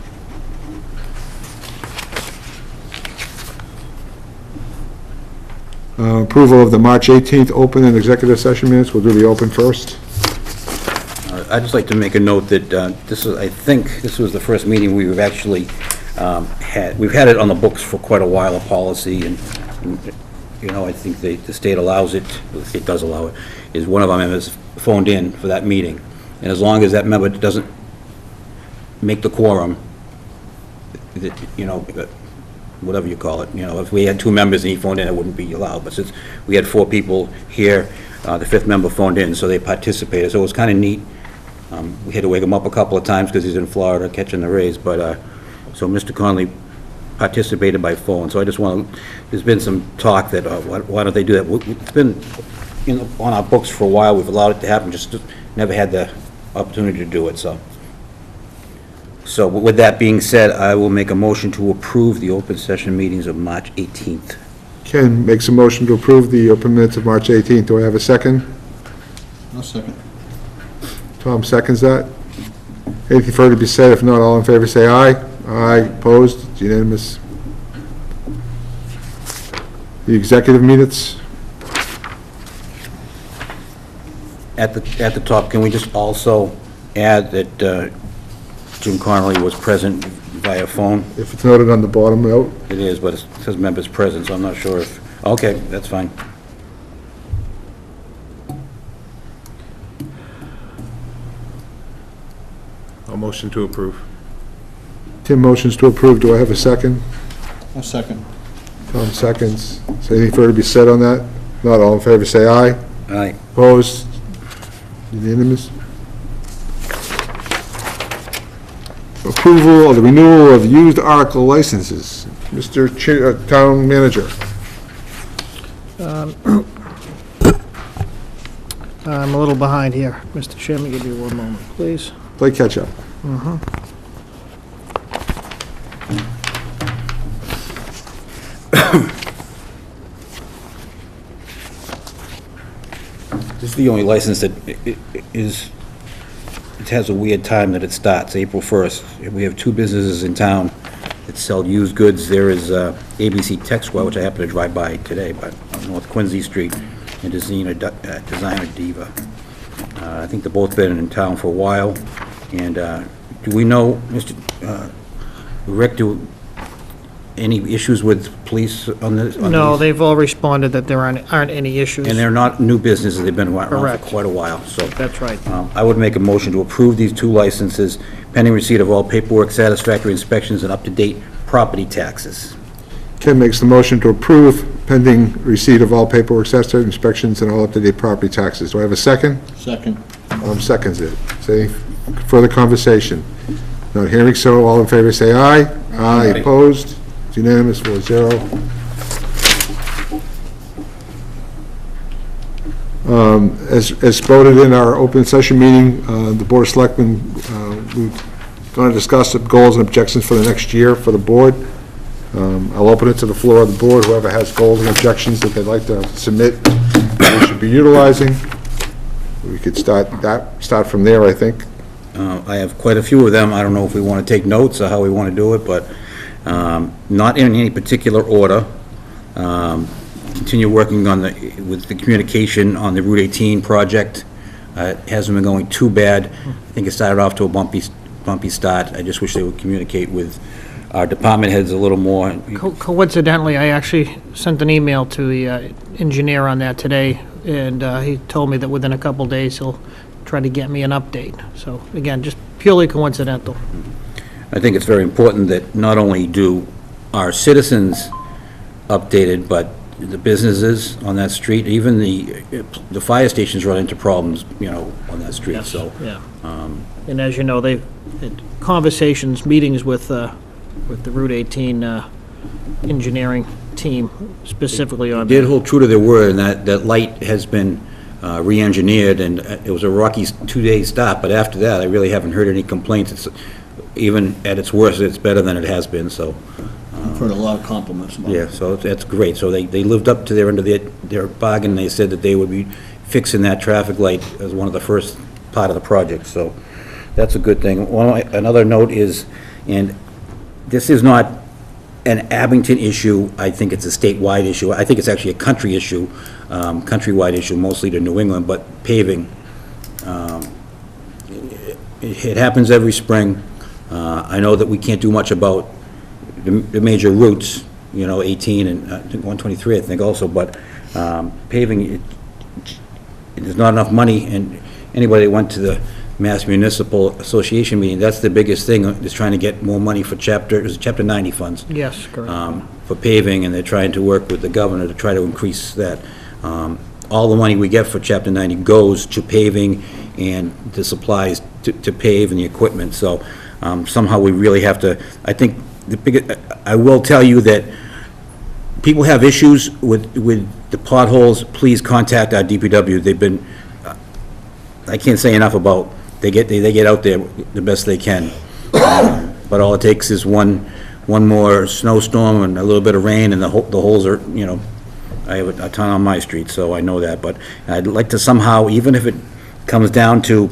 Approval of the March 18th open and executive session minutes. We'll do the open first. I'd just like to make a note that I think this was the first meeting we've actually we've had it on the books for quite a while, a policy, and you know, I think the state allows it, the state does allow it, is one of our members phoned in for that meeting. And as long as that member doesn't make the quorum, you know, whatever you call it, you know, if we had 2 members and he phoned in, it wouldn't be allowed. But since we had 4 people here, the 5th member phoned in, so they participated. So it was kind of neat. We had to wake him up a couple of times because he's in Florida catching the rays. But so Mr. Conley participated by phone. So I just want to, there's been some talk that, why don't they do that? It's been on our books for a while. We've allowed it to happen, just never had the opportunity to do it, so. So with that being said, I will make a motion to approve the open session meetings of March 18th. Ken makes a motion to approve the open minutes of March 18th. Do I have a second? I'll second. Tom seconds that. Anything further to be said? If not, all in favor say aye. Aye, opposed, it's unanimous. The executive minutes? At the top, can we just also add that Jim Connolly was present via phone? If it's noted on the bottom note. It is, but it says members present, so I'm not sure if, okay, that's fine. I'll motion to approve. Tim motions to approve. Do I have a second? I'll second. Tom seconds. Is anything further to be said on that? Not all in favor, say aye. Aye. Opposed? Unanimous. Approval of the renewal of used article licenses. Mr. Town Manager. I'm a little behind here, Mr. Chairman. Give me 1 moment, please. Play catch-up. This is the only license that is, it has a weird time that it starts, April 1st. We have 2 businesses in town that sell used goods. There is ABC Tech Square, which I happened to drive by today, but on North Quincy Street, and Designer Diva. I think they've both been in town for a while. And do we know, Mr. Rick, any issues with police on this? No, these? they've all responded that there aren't any issues. And they're not new businesses, they've been around for Correct. quite a while, so. That's right. I would make a motion to approve these 2 licenses pending receipt of all paperwork, satisfactory inspections, and up-to-date property taxes. Ken makes the motion to approve pending receipt of all paperwork, satisfactory inspections, and all up-to-date property taxes. Do I have a second? Second. Tom seconds it. Is there any further conversation? Not hearing so, all in favor say aye. Aye. Opposed? It's unanimous, 4-0. As voted in our open session meeting, the Board of Selectmen, we're going to discuss the goals and objections for the next year for the board. I'll open it to the floor of the board. Whoever has goals and objections that they'd like to submit, we should be utilizing. We could start from there, I think. I have quite a few of them. I don't know if we want to take notes or how we want to do it, but not in any particular order. Continue working on with the communication on the Route 18 project. It hasn't been going too bad. I think it started off to a bumpy start. I just wish they would communicate with our department heads a little more. Coincidentally, I actually sent an email to the engineer on that today, and he told me that within a couple days he'll try to get me an update. So again, just purely coincidental. I think it's very important that not only do our citizens update it, but the businesses on that street, even the fire stations run into problems, you know, on that street, Yes, so. yeah. And as you know, they've had conversations, meetings with the Route 18 engineering team specifically on Did that. hold true to their word, and that light has been re-engineered, and it was a rocky 2-day stop, but after that, I really haven't heard any complaints. It's, even at its worst, it's better than it has been, so. I've heard a lot of compliments about it. Yeah, so that's great. So they lived up to their end of their bargain. They said that they would be fixing that traffic light as one of the first part of the project, so that's a good thing. Another note is, and this is not an Abington issue, I think it's a statewide issue. I think it's actually a country issue, countrywide issue, mostly to New England, but paving. it happens every spring. I know that we can't do much about the major routes, 18 and I think 123, I think also, but paving, there's not enough money, and anybody that went to the Mass Municipal Association meeting, that's the biggest thing, is trying to get more money for Chapter 90 funds. Yes, correct. For paving, and they're trying to work with the governor to try to increase that. All the money we get for Chapter 90 goes to paving and the supplies to pave and the equipment, so somehow we really have to, I think, I will tell you that people have issues with the potholes, please contact our DPW. They've been, I can't say enough about, they get out there the best they can. But all it takes is one more snowstorm and a little bit of rain, and the holes are, I have a ton on my street, so I know that. But I'd like to somehow, even if it comes down to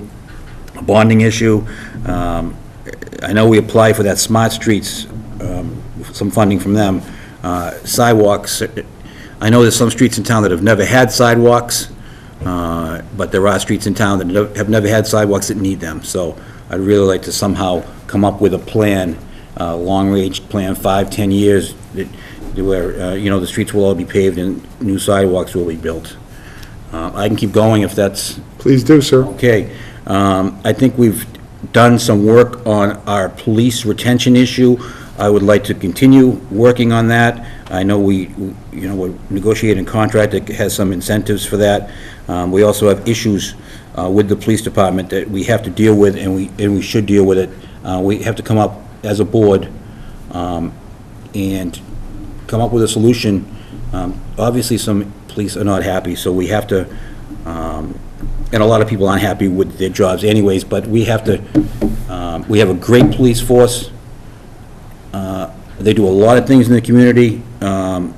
a bonding issue, I know we apply for that Smart Streets, some funding from them. Sidewalks, I know there's some streets in town that have never had sidewalks, but there are streets in town that have never had sidewalks that need them. So I'd really like to somehow come up with a plan, long-range plan, 5-10 years, where, the streets will all be paved and new sidewalks will be built. I can keep going if that's... Please do, sir. Okay. I think we've done some work on our police retention issue. I would like to continue working on that. I know we're negotiating a contract that has some incentives for that. We also have issues with the police department that we have to deal with, and we should deal with it. We have to come up as a board and come up with a solution. Obviously, some police are not happy, so we have to, and a lot of people aren't happy with their jobs anyways, but we have to, we have a great police force. They do a lot of things in the community, and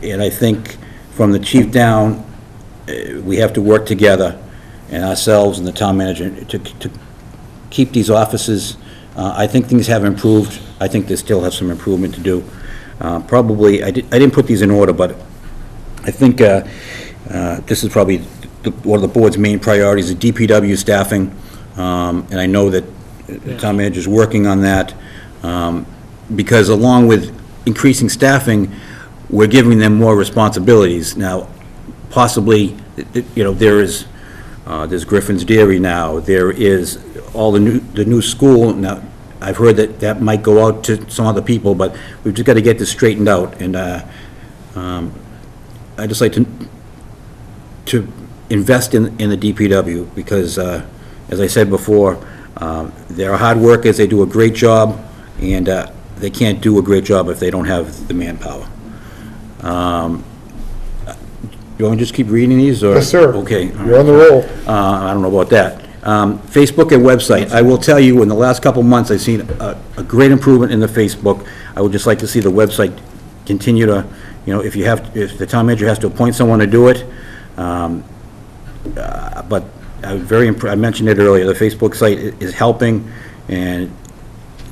I think from the chief down, we have to work together, and ourselves and the town manager, to keep these offices. I think things have improved. I think they still have some improvement to do. Probably, I didn't put these in order, but I think this is probably one of the board's main priorities, the DPW staffing, and I know that the town manager is working on that, because along with increasing staffing, we're giving them more responsibilities. Now, possibly, there's Griffin's Dairy now, there is all the new school. Now, I've heard that might go out to some other people, but we've just got to get this straightened out, and I'd just like to invest in the DPW, because, as I said before, they're hard workers, they do a great job, and they can't do a great job if they don't have the manpower. You want me to just keep reading these, or? Yes, sir. Okay. You're on the roll. I don't know about that. Facebook and website, I will tell you, in the last couple months, I've seen a great improvement in the Facebook. I would just like to see the website continue to, if the town manager has to appoint someone to do it, but I mentioned it earlier, the Facebook site is helping, and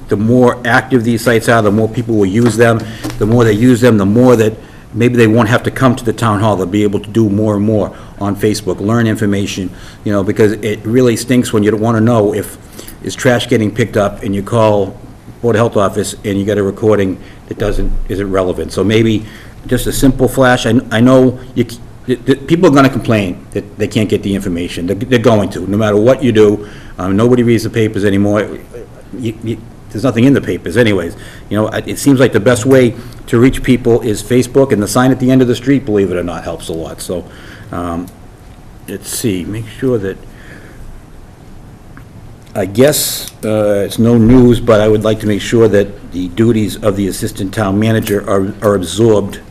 the more active these sites are, the more people will use them. The more they use them, the more that maybe they won't have to come to the town hall. They'll be able to do more and more on Facebook, learn information, because it really stinks when you don't want to know if is trash getting picked up, and you call Board of Health office and you get a recording that isn't relevant. So maybe just a simple flash. I know people are going to complain that they can't get the information. They're going to, no matter what you do. Nobody reads the papers anymore. There's nothing in the papers anyways. It seems like the best way to reach people is Facebook, and the sign at the end of the street, believe it or not, helps a lot. So, let's see, make sure that, I guess, it's no news, but I would like to make sure that the duties of the assistant town manager are absorbed,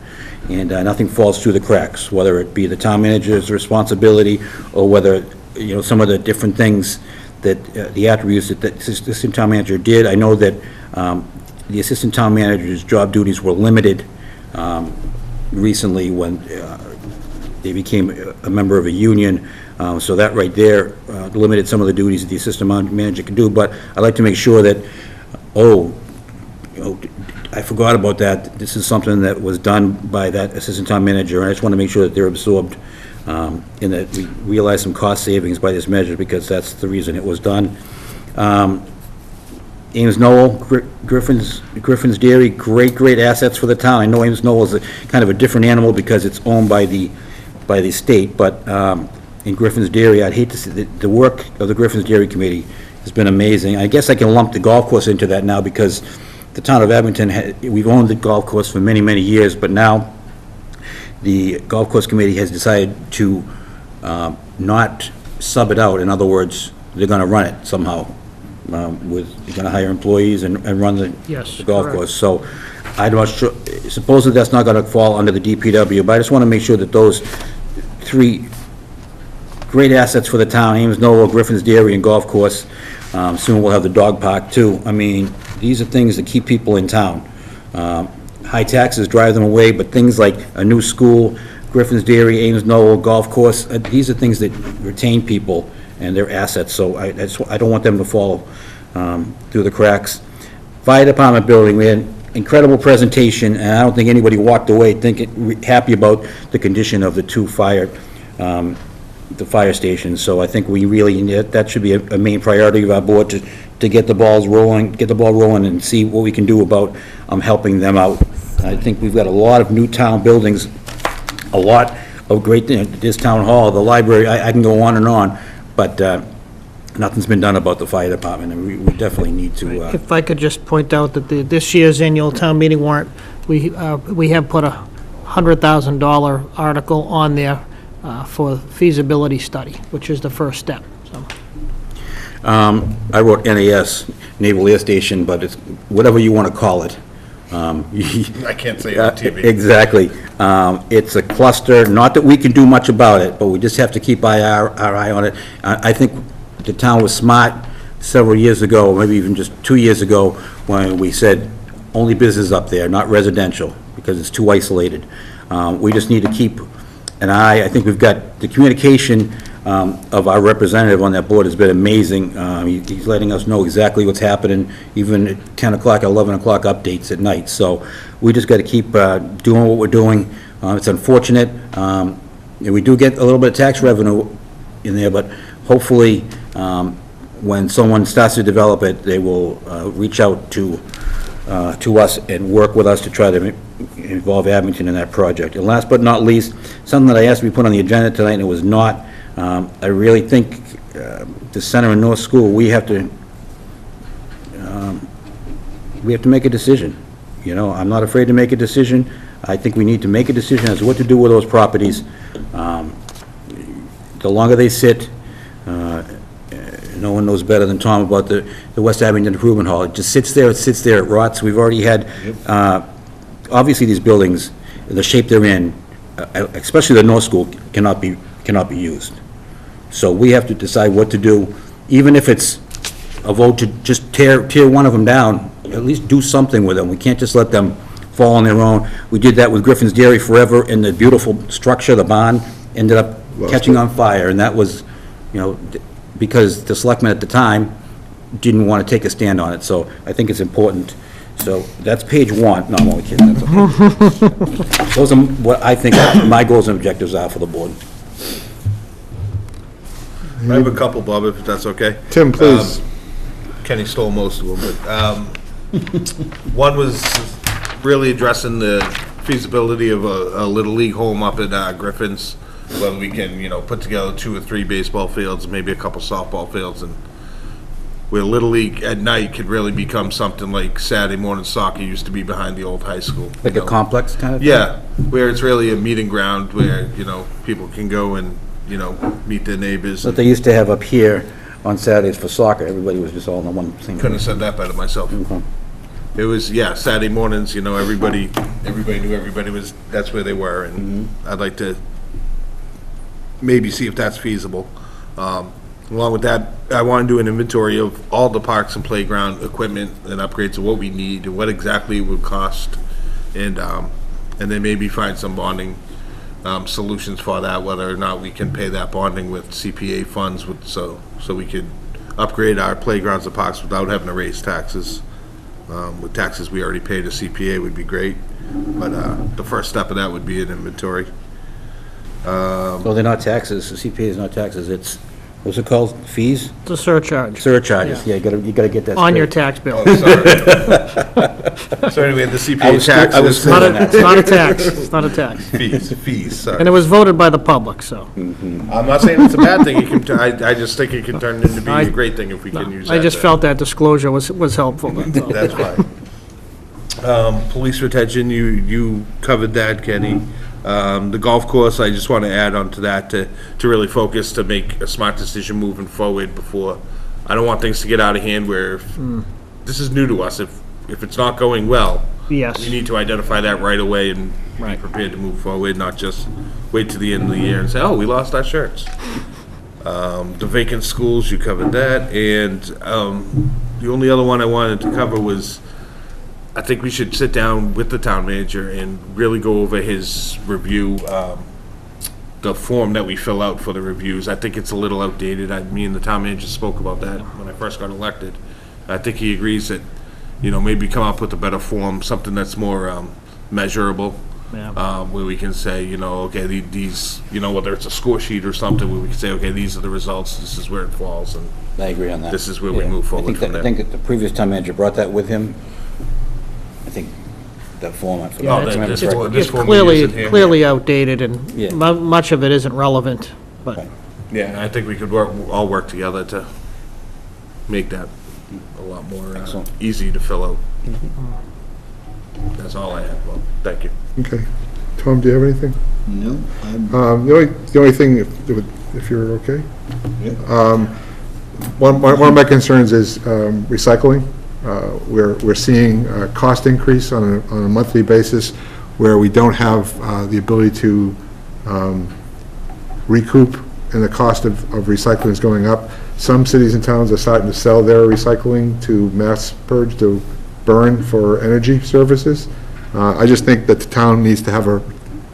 and nothing falls through the cracks, whether it be the town manager's responsibility, or whether, some of the different things that, the attributes that the assistant town manager did. I know that the assistant town manager's job duties were limited recently when they became a member of a union, so that right there limited some of the duties that the assistant manager could do. But I'd like to make sure that, I forgot about that. This is something that was done by that assistant town manager, and I just want to make sure that they're absorbed in that we realized some cost savings by this measure, because that's the reason it was done. Ames Knoll, Griffin's Dairy, great assets for the town. I know Ames Knoll is kind of a different animal because it's owned by the state, but in Griffin's Dairy, I'd hate to see, the work of the Griffin's Dairy Committee has been amazing. I guess I can lump the golf course into that now, because the town of Abington, we've owned the golf course for many years, but now the golf course committee has decided to not sub it out. In other words, they're gonna run it somehow. They're gonna hire employees and run the Yes, golf correct. course. So I'm not sure, supposedly that's not gonna fall under the DPW, but I just wanna make sure that those three great assets for the town, Ames Knoll, Griffin's Dairy, and golf course, soon we'll have the dog park too. I mean, these are things that keep people in town. High taxes drive them away, but things like a new school, Griffin's Dairy, Ames Knoll, golf course, these are things that retain people and their assets, so I don't want them to fall through the cracks. Fire department building, we had an incredible presentation, and I don't think anybody walked away happy about the condition of the two fire stations, so I think we really, that should be a main priority of our board, to get the ball rolling and see what we can do about helping them out. I think we've got a lot of new town buildings, a lot of great things, this town hall, the library, I can go on, but nothing's been done about the fire department, and we definitely need to. If I could just point out that this year's annual town meeting warrant, we have put a $100,000 article on there for feasibility study, which is the first step, so. I wrote NAS, Naval Air Station, but it's whatever you want to call it. I can't say it on TV. Exactly. It's a cluster, not that we can do much about it, but we just have to keep our eye on it. I think the town was smart several years ago, maybe even just 2 years ago, when we said only business up there, not residential, because it's too isolated. We just need to keep an eye. I think we've got the communication of our representative on that board has been amazing. He's letting us know exactly what's happening, even at 10 o'clock, 11 o'clock updates at night. So we just got to keep doing what we're doing. It's unfortunate. We do get a little bit of tax revenue in there, but hopefully, when someone starts to develop it, they will reach out to us and work with us to try to involve Abington in that project. And last but not least, something that I asked to be put on the agenda tonight, and it was not. I really think the Center and North School, we have to make a decision. You know, I'm not afraid to make a decision. I think we need to make a decision as to what to do with those properties. The longer they sit, no one knows better than Tom about the West Abington Improvement Hall. It just sits there, it rots. We've already had, obviously these buildings, the shape they're in, especially the North School, cannot be used. So we have to decide what to do, even if it's a vote to just tear one of them down, at least do something with them. We can't just let them fall on their own. We did that with Griffin's Dairy forever, and the beautiful structure, the barn, ended up catching on fire, and that was, because the selectmen at the time didn't want to take a stand on it, so I think it's important. So that's page 1. No, I'm only kidding. That's okay. Those are what I think my goals and objectives are for the board. I have a couple, Bob, if that's okay. Tim, please. Kenny stole most of them, but one was really addressing the feasibility of a Little League home up at Griffin's, whether we can, put together 2 or 3 baseball fields, maybe a couple softball fields, and where Little League at night could really become something like Saturday morning soccer used to be behind the old high school. Like a complex kind of thing? Yeah, where it's really a meeting ground where, people can go and, meet their neighbors. But they used to have up here on Saturdays for soccer. Everybody was just all in the one thing. Couldn't have said that better myself. Okay. It was, Saturday mornings, everybody knew everybody was, that's where they were, and I'd like to maybe see if that's feasible. Along with that, I want to do an inventory of all the parks and playground equipment and upgrades of what we need and what exactly it would cost, and then maybe find some bonding solutions for that, whether or not we can pay that bonding with CPA funds, so we could upgrade our playgrounds and parks without having to raise taxes. With taxes we already paid to CPA would be great, but the first step of that would be an inventory. No, they're not taxes, the CPA is not taxes, it's, what's it called, fees? It's a surcharge Surcharges, yeah, you gotta get that on your straight. tax bill. So anyway, the I CPA was taxes. It's not a tax, it's not a tax. Fees, sorry. And it was voted by the public, so. I'm not saying it's a bad thing, it can, I just think it can turn into being a great thing if we can use that. I just to- felt that disclosure was helpful, that's all. That's fine. Police retention, you covered that, Kenny. The golf course, I just want to add on to that, to really focus, to make a smart decision moving forward before, I don't want things to get out of hand where, this is new to us, if it's not going well, Yes. we need to identify that right away and be Right. prepared to move forward, not just wait to the end of the year and say, oh, we lost our shirts. The vacant schools, you covered that, and the only other one I wanted to cover was, I think we should sit down with the town manager and really go over his review, the form that we fill out for the reviews. I think it's a little outdated. Me and the town manager spoke about that when I first got elected. I think he agrees that, maybe come up with a better form, something that's more measurable. Yeah. Where we can say, okay, these, whether it's a score sheet or something, where we can say, okay, these are the results, this is where it falls, and I agree on that. this is where we Yeah. move forward from I there. think that the previous town manager brought that with him. I think that form, I forgot. Oh, to remember this correctly. form- this It's form we use clearly, in here, clearly outdated, and Yeah. much of it isn't relevant, but. Right. Yeah, and I think we could all work together to make that a lot more Excellent. easy to fill out. That's all I have, well, thank you. Okay. Tom, do you have anything? No, I'm, The only thing, if you're okay? yeah. One of my concerns is recycling. We're seeing a cost increase on a monthly basis where we don't have the ability to recoup, and the cost of recycling is going up. Some cities and towns are starting to sell their recycling to mass purge, to burn for energy services. I just think that the town needs to have a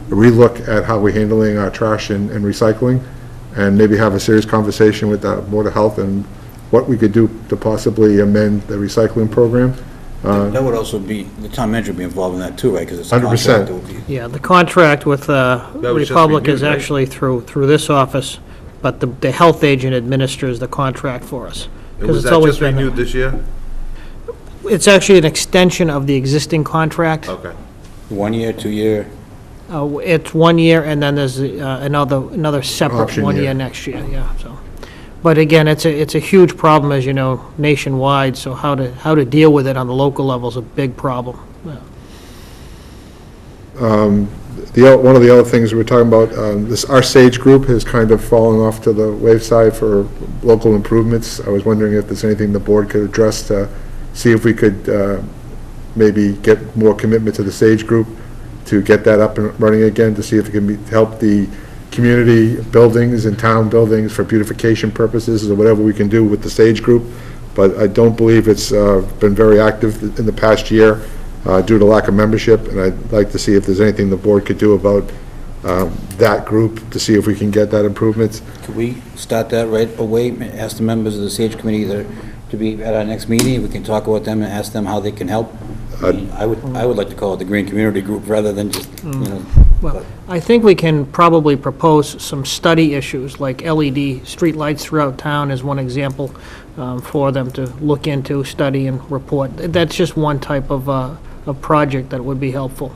relook at how we're handling our trash and recycling, and maybe have a serious conversation with the Board of Health and what we could do to possibly amend the recycling program. That would also be, the town manager would be involved in that too, right? Because it's a 100%. contract that would be. Yeah, the contract with was just Republic is renewed, right? actually through this office, but the health agent administers the contract for us. 'Cause Was it's that always just been- renewed this year? It's actually an extension of the existing contract. Okay. 1 year, 2 year, It's 1 year, and then there's another separate Option 1 year. year next year, yeah, so. But again, it's a huge problem, as you know, nationwide, so how to deal with it on the local level is a big problem. Yeah. One of the other things we were talking about, our SAGE group has kind of fallen off to the wayside for local improvements. I was wondering if there's anything the board could address to see if we could maybe get more commitment to the SAGE group to get that up and running again, to see if it can help the community buildings and town buildings for beautification purposes, or whatever we can do with the SAGE group. But I don't believe it's been very active in the past year due to lack of membership, and I'd like to see if there's anything the board could do about that group, to see if we can get that improvement. could we start that right away? Ask the members of the SAGE committee to be at our next meeting, we can talk about them and ask them how they can help. I would like to call it the Green Community Group rather than just, Well, I think we can probably propose some study issues, like LED streetlights throughout town is one example for them to look into, study, and report. That's just one type of project that would be helpful.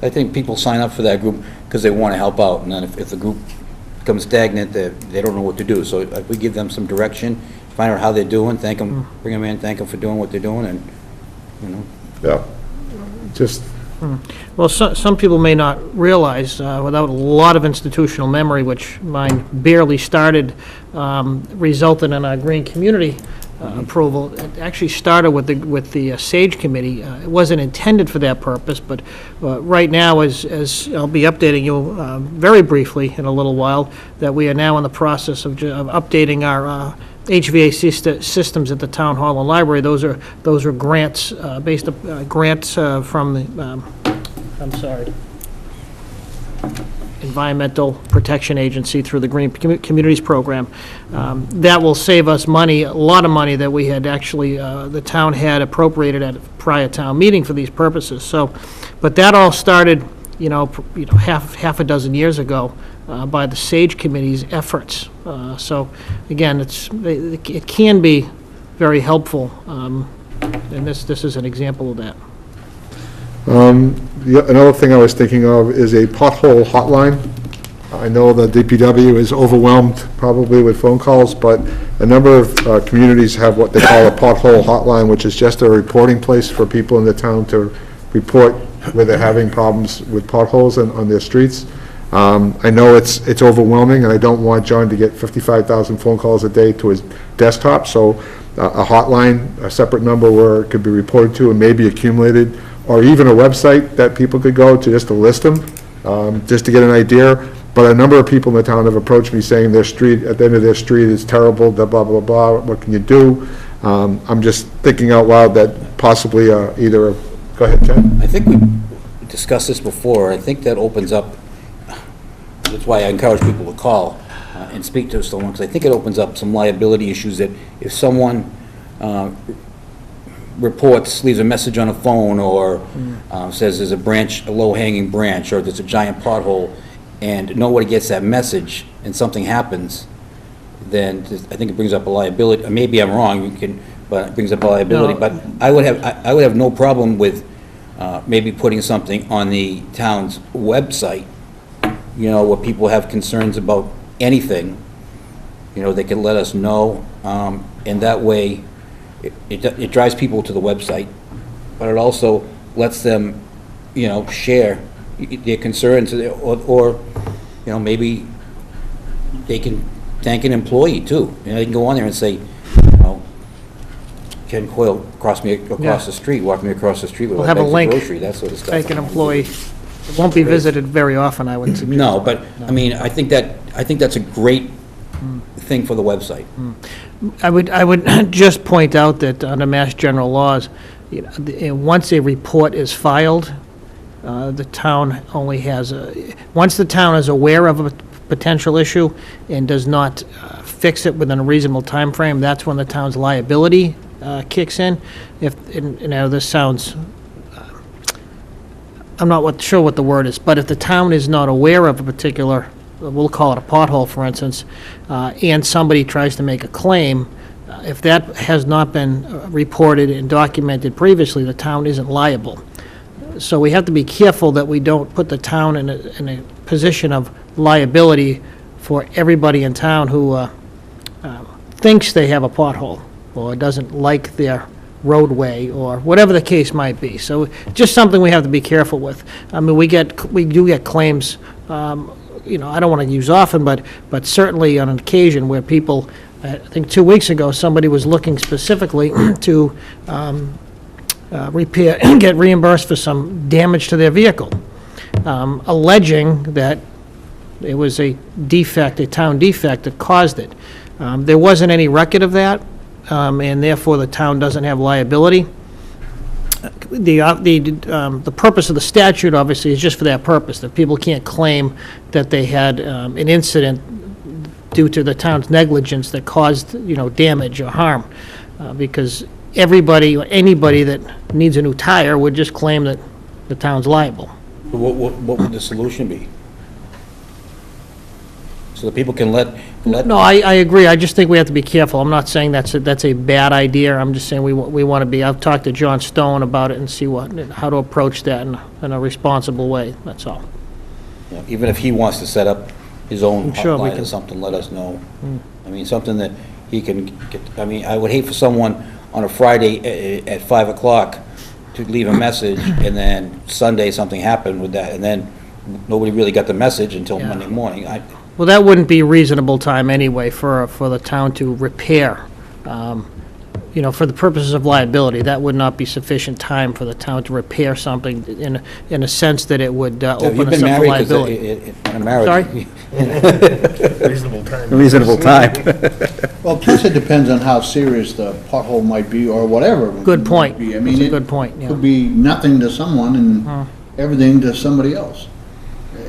I think people sign up for that group because they want to help out, and then if the group becomes stagnant, they don't know what to do. So if we give them some direction, find out how they're doing, thank them, bring them in, thank them for doing what they're doing, and, Yeah. Just, Well, some people may not realize, without a lot of institutional memory, which mine barely started, resulted in our green community approval. It actually started with the SAGE committee. It wasn't intended for that purpose, but right now, as I'll be updating you very briefly in a little while, that we are now in the process of updating our HVAC systems at the town hall and library. Those are grants grants from the Environmental Protection Agency through the Green Communities Program. That will save us money, a lot of money that we had actually, the town had appropriated at a prior town meeting for these purposes. So, but that all started half a dozen years ago by the SAGE Committee's efforts. So, again, it can be very helpful, and this is an example of that. Another thing I was thinking of is a pothole hotline. I know the DPW is overwhelmed probably with phone calls, but a number of communities have what they call a pothole hotline, which is just a reporting place for people in the town to report where they're having problems with potholes on their streets. I know it's overwhelming, and I don't want John to get 55,000 phone calls a day to his desktop, so a hotline, a separate number where it could be reported to and maybe accumulated, or even a website that people could go to just to list them, just to get an idea. But a number of people in the town have approached me saying their street, at the end of their street is terrible, blah, blah, blah, what can you do? I'm just thinking out loud that possibly go ahead, Ted. I think we discussed this before. I think that opens up, that's why I encourage people to call and speak to someone, because I think it opens up some liability issues that if someone leaves a message on a phone, or says there's a low-hanging branch, or there's a giant pothole, and nobody gets that message, and something happens, then I think it brings up a liability. Maybe I'm wrong, but it brings up a liability. No. But I would have no problem with maybe putting something on the town's website, where people have concerns about anything, they can let us know, and that way it drives people to the website, but it also lets them, share their concerns, or maybe they can thank an employee too. They can go on there and say, Ken Coyle walked me across the street with We'll a have a bag of link. grocery, that sort of stuff. Thank an employee. It won't be visited very often, I would suggest. No, but, I mean, I think that's a great thing for the website. I would just point out that under Mass General laws, once a report is filed, the town only has once the town is aware of a potential issue and does not fix it within a reasonable time frame, that's when the town's liability kicks in. This sounds, I'm not sure what the word is, but if the town is not aware of a particular, we'll call it a pothole, for instance, and somebody tries to make a claim, if that has not been reported and documented previously, the town isn't liable. So we have to be careful that we don't put the town in a position of liability for everybody in town who thinks they have a pothole or doesn't like their roadway or whatever the case might be. So just something we have to be careful with. I mean, we do get claims, I don't want to use often, but certainly on an occasion where people, I think 2 weeks ago, somebody was looking specifically to repair, get reimbursed for some damage to their vehicle, alleging that it was a defect, a town defect that caused it. There wasn't any record of that, and therefore the town doesn't have liability. The purpose of the statute, obviously, is just for that purpose, that people can't claim that they had an incident due to the town's negligence that caused, damage or harm, because everybody, or anybody that needs a new tire would just claim that the town's liable. What would the solution be? So that people can let... No, I agree. I just think we have to be careful. I'm not saying that's a bad idea. I'm just saying we want to be, I've talked to John Stone about it and see how to approach that in a responsible way, that's all. Even if he wants to set up his own I'm sure we hotline or can. something, let us know. I mean, something that he can get, I would hate for someone on a Friday at 5 o'clock to leave a message, and then Sunday something happened with that, and then nobody really got the message until Yeah. Monday morning. Well, that wouldn't be reasonable time anyway for the town to repair. For the purposes of liability, that would not be sufficient time for the town to repair something in a sense that it would open us up for liability. On a marriage. Sorry? Reasonable time. Well, plus it depends on how serious the pothole might be or whatever. Good point. Might be. I That's mean, a it good point, yeah. could be nothing to someone and everything to somebody else.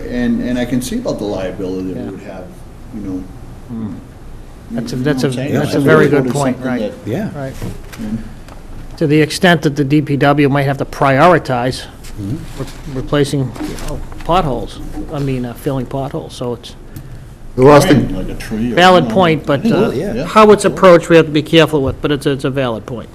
And I can see about the liability that Yeah. we would have, That's a You know what I'm saying? that's a If very we go good to point, something right. that- Yeah. Right. To the extent that the DPW might have to prioritize replacing potholes, filling potholes, so it's The last thing, Like a tree or. valid point, but Yeah. how it's approached, we have to be careful with, but it's a valid point.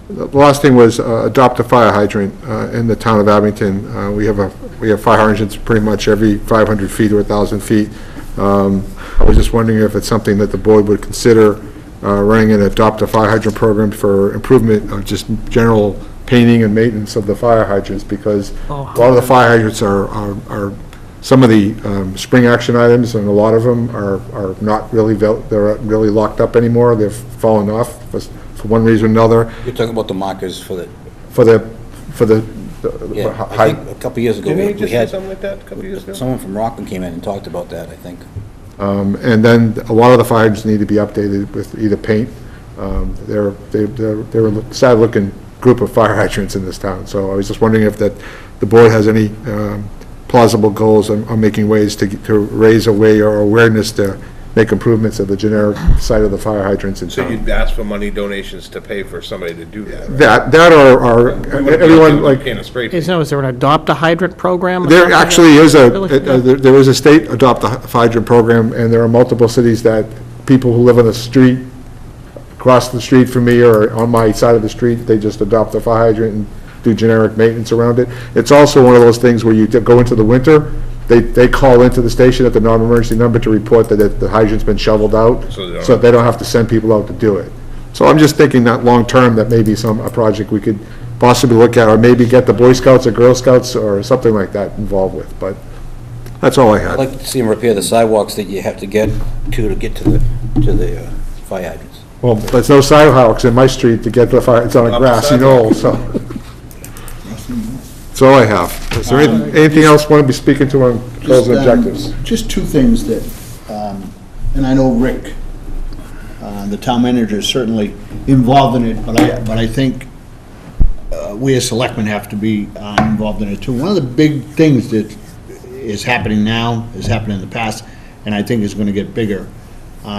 the last thing was adopt a fire hydrant in the town of Abington. We have fire hydrants pretty much every 500 feet or 1,000 feet. I was just wondering if it's something that the board would consider running an adopt a fire hydrant program for improvement of just general painting and maintenance of the fire hydrants, because a lot of the fire hydrants are some of the spring action items, and a lot of them are not really, they're not really locked up anymore. They've fallen off for one reason or another. You're talking about the markers for the, For the yeah, I think a couple years ago, Didn't he we just say had, something like that a couple years ago? someone from Rockland came in and talked about that, I think. And then a lot of the fire hydrants need to be updated with either paint. They're a sad-looking group of fire hydrants in this town, so I was just wondering if that the board has any plausible goals on making ways to raise awareness to make improvements of the generic side of the fire hydrants in So town. you'd ask for money donations to pay for somebody to do that, right? That or We wouldn't be everyone, able to like, can of spray paint. Is there an adopt-a-hydrant program? or there something? actually is Really? there is a state adopt a hydrant program, and there are multiple cities that people who live on the street, across the street from me or on my side of the street, they just adopt a fire hydrant and do generic maintenance around it. It's also one of those things where you go into the winter, they call into the station at the non-emergency number to report that the hydrant's been shoveled out, so they don't have to send people out to do it. So I'm just thinking that long-term, that maybe a project we could possibly look at, or maybe get the Boy Scouts or Girl Scouts or something like that involved with, but that's all I I'd had. like to see them repair the sidewalks that you have to get to the fire hydrants. Well, there's no sidewalks in my street to get to the fire, it's on a grassy knoll, so. That's all I have. Is there anything else you want to be speaking to on goals and objectives? Just two things that, and I know Rick, the town manager, is certainly involved in it, but I think we as selectmen have to be involved in it too. One of the big things that is happening now, has happened in the past, and I think is going to get bigger,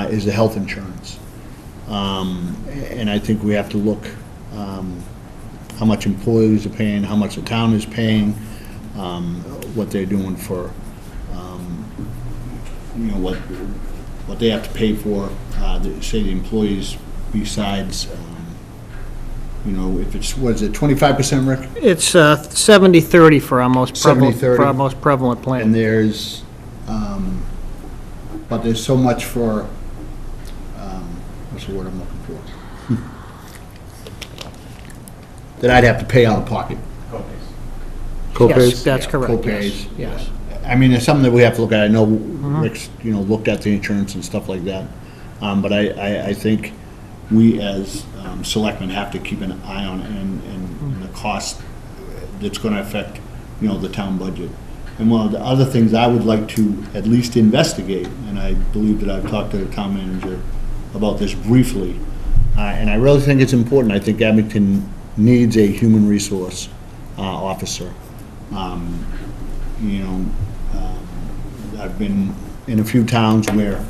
is the health insurance. And I think we have to look how much employees are paying, how much the town is paying, what they're doing for, what they have to pay for, say the employees besides, if it's, what is it, 25%, Rick? It's 70-30 for our most prevalent, 70-30. for our most prevalent And plan. there's, but there's so much for, what's the word I'm looking for? That I'd have to pay out of pocket. Yes, Copays? that's correct, Copays. yes. I mean, it's something that we have to look at. I know Rick's, looked at the insurance and stuff like that. But I think we as selectmen have to keep an eye on it and the cost that's gonna affect, the town budget. And one of the other things I would like to at least investigate, and I believe that I've talked to the town manager about this briefly, and I really think it's important. I think Abington needs a human resource officer. I've been in a few towns where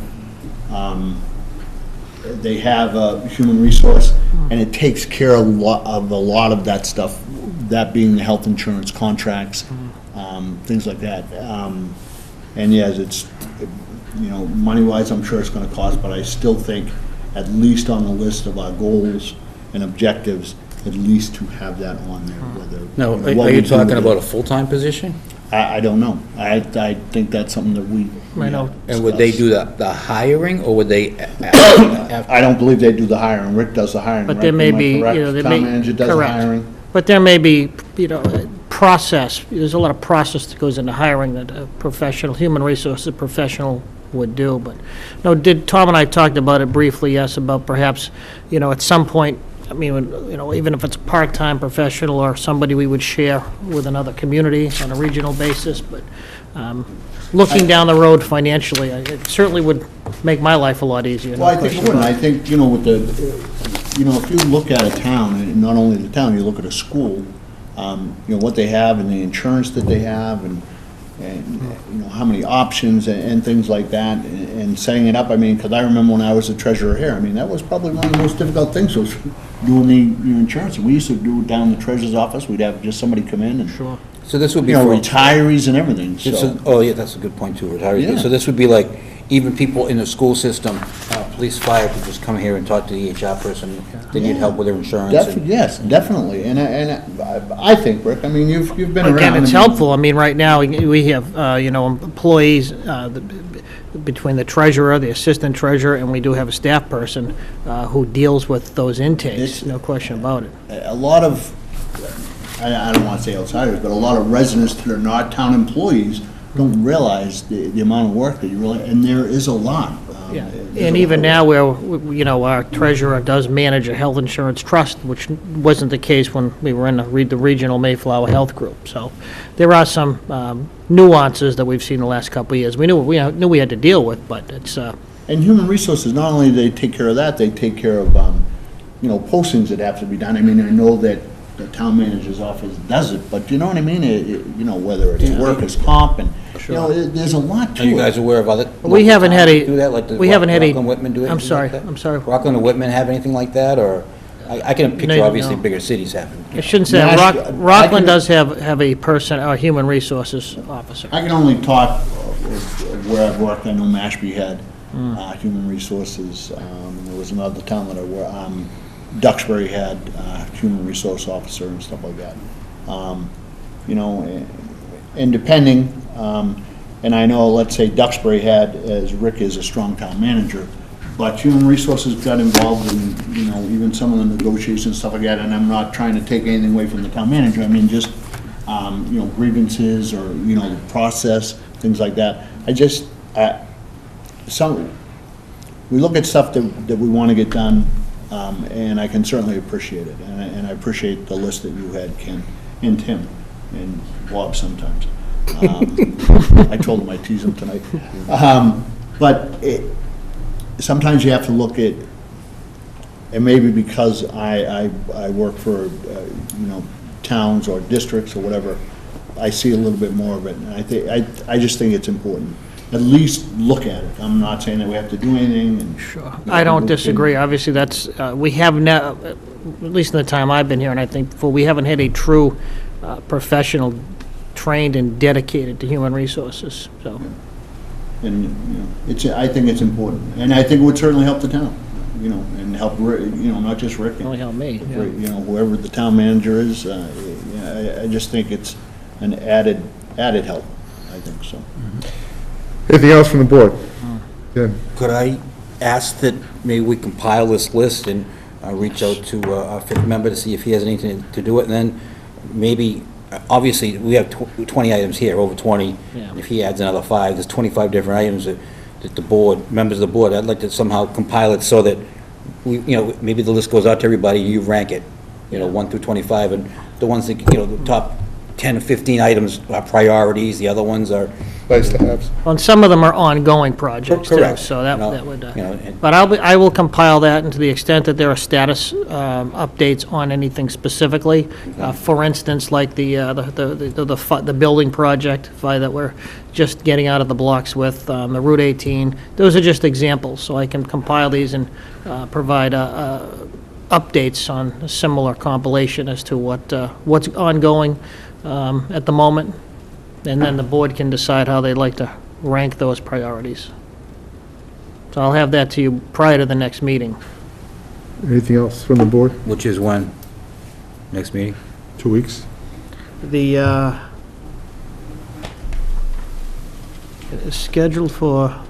they have a human resource, and it takes care of a lot of that stuff, that being the health insurance contracts, things like that. And yes, it's, money-wise, I'm sure it's gonna cost, but I still think, at least on the list of our goals and objectives, at least to have that on there, whether. Now, what are we you do talking with about a it. full-time position? I don't know. I think that's something that we. I know. And would they do the hiring, or would they? I don't believe they do the hiring. Rick does the hiring, But right? there may Am I be, correct? there may. Town manager does the correct. hiring. But there may be, process, there's a lot of process that goes into hiring that a professional, human resources professional would do, but, no, Tom and I talked about it briefly, yes, about perhaps, at some point, even if it's a part-time professional or somebody we would share with another community on a regional basis, but looking down the road financially, it certainly would make my life a lot easier. no Well, I think it question would. about I think, with the, if you look at a town, and not only the town, you look at a school, what they have and the insurance that they have and how many options and things like that, and setting it up, because I remember when I was the treasurer here, that was probably one of the most difficult things, was doing the insurance. We used to do it down in the treasurer's office. We'd have just somebody come in and. Sure. So this would be you know, for... retirees and everything, This so. is- Oh, yeah, that's a good point, too, retirees. Yeah. So this would be like, even people in the school system, police, fire, could just come here and talk to the HR person. They need Yeah. help with their insurance. and- Yes, definitely, and I think, Rick, I mean, you've been around. Again, it's I mean, helpful. I mean, right now, we have, you know, employees, between the treasurer, the assistant treasurer, and we do have a staff person who deals with those intakes, It's- no question about it. A lot of, I don't want to say outsiders, but a lot of residents that are not town employees don't realize the amount of work that you really, and there is a lot. Yeah, There's and a even lot. now where, you know, our treasurer does manage a health insurance trust, which wasn't the case when we were in the regional Mayflower Health Group. So there are some nuances that we've seen the last couple of years. We knew we had to deal with, but it's, And human resources, not only do they take care of that, they take care of, you know, postings that have to be done. I mean, I know that the town manager's office does it, but you know what I mean? You know, whether it's workers' comp and, you know, there's a lot to Are it. you guys aware of other? We haven't had a- Do that, like the we haven't had a- Rockland Whitman do I'm anything sorry, like that? I'm sorry. Rockland and Whitman have anything like that, or, I can picture, No, obviously, no. bigger cities having. I shouldn't say, Nash- I Rockland can- does have a person, a human resources officer. I can only talk of where I've worked. I know Mashpee had human resources. There was another town that I worked, Duxbury had human resource officer and stuff like that. You know, and depending, and I know, let's say Duxbury had, as Rick is, a strong town manager, but human resources got involved in, you know, even some of the negotiations and stuff like that, and I'm not trying to take anything away from the town manager, I mean, just, you know, grievances or, you know, the process, things like that. We look at stuff that we want to get done, and I can certainly appreciate it, and I appreciate the list that you had, Ken, and Tim, and Bob sometimes. I told him I tease him tonight. But sometimes you have to look at, and maybe because I work for, you know, towns or districts or whatever, I see a little bit more of it, and I just think it's important. At least look at it. I'm not saying that we have to do anything, and. Sure. I don't disagree. Obviously, that's, we have now, at least in the time I've been here, and I think before, we haven't had a true professional trained and dedicated to human resources, so. And, you know, I think it's important, and I think it would certainly help the town, you know, and help, you know, not just Rick. Only help me, yeah. You know, whoever the town manager is, I just think it's an added help, I think, so. Anything else from the board? Ken? Could I ask that maybe we compile this list and reach out to our fifth member to see if he has anything to do it, and then maybe, obviously, we have 20 items here, over 20. Yeah. If he adds another 5, there's 25 different items that the board, members of the board, I'd like to somehow compile it so that we, you know, maybe the list goes out to everybody, you rank it, you know, 1 through 25, and the ones that, you know, the top 10 or 15 items are priorities, the other ones are... Nice to have. Well, and some of them are ongoing projects, too, Correct. so that No, that would, you know, and- but I will compile that, and to the extent that there are status updates on anything specifically, for instance, like the building project that we're just getting out of the blocks with, the Route 18, those are just examples, so I can compile these and provide updates on a similar compilation as to what's ongoing at the moment, and then the board can decide how they'd like to rank those priorities. So I'll have that to you prior to the next meeting. Anything else from the board? Which is when? Next meeting? 2 weeks? The, it's scheduled for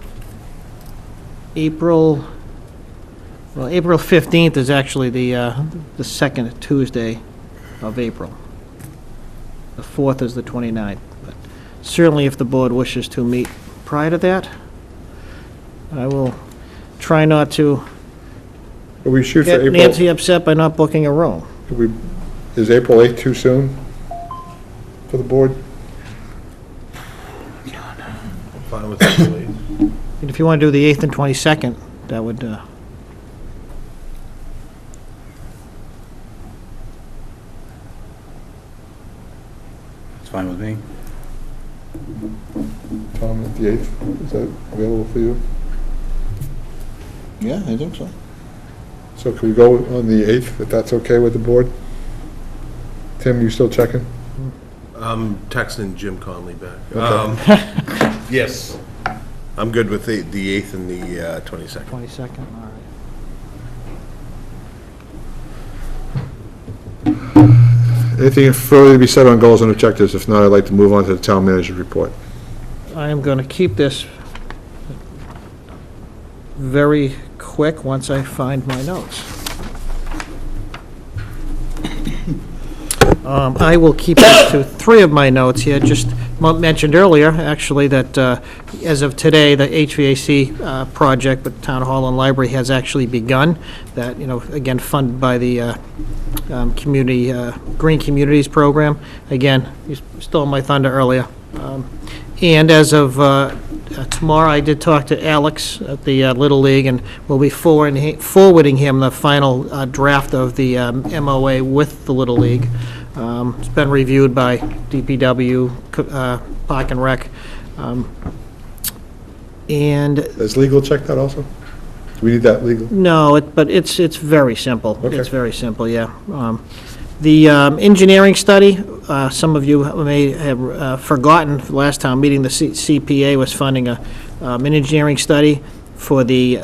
April 15th is actually the second Tuesday of April. The 4th is the 29th. But certainly, if the board wishes to meet prior to that, I will try not to Will we shoot for get April? Nancy upset by not booking a room. Is April 8th too soon for the board? Fine with that, please. And if you want to do the 8th and 22nd, that would, It's fine with me. Tom, at the 8th, is that available for you? Yeah, I think so. So can we go on the 8th, if that's okay with the board? Tim, you still checking? I'm texting Jim Conley back. Yes. I'm good with the 8th and the 22nd. 22nd, all right. Anything further to be said on goals and objectives? If not, I'd like to move on to the town manager's report. I am going to keep this very quick once I find my notes. I will keep it to 3 of my notes here. Just mentioned earlier, actually, that as of today, the HVAC project with Town Hall and Library has actually begun. That, again, funded by the community, Green Communities Program. Again, you stole my thunder earlier. And as of tomorrow, I did talk to Alex at the Little League, and we'll be forwarding him the final draft of the MOA with the Little League. It's been reviewed by DPW, Park and Rec. And Is legal checked out also? Do we need that legal? no, but it's very simple. Okay. It's very simple, yeah. The engineering study, some of you may have forgotten, last time meeting, the CPA was funding an engineering study for the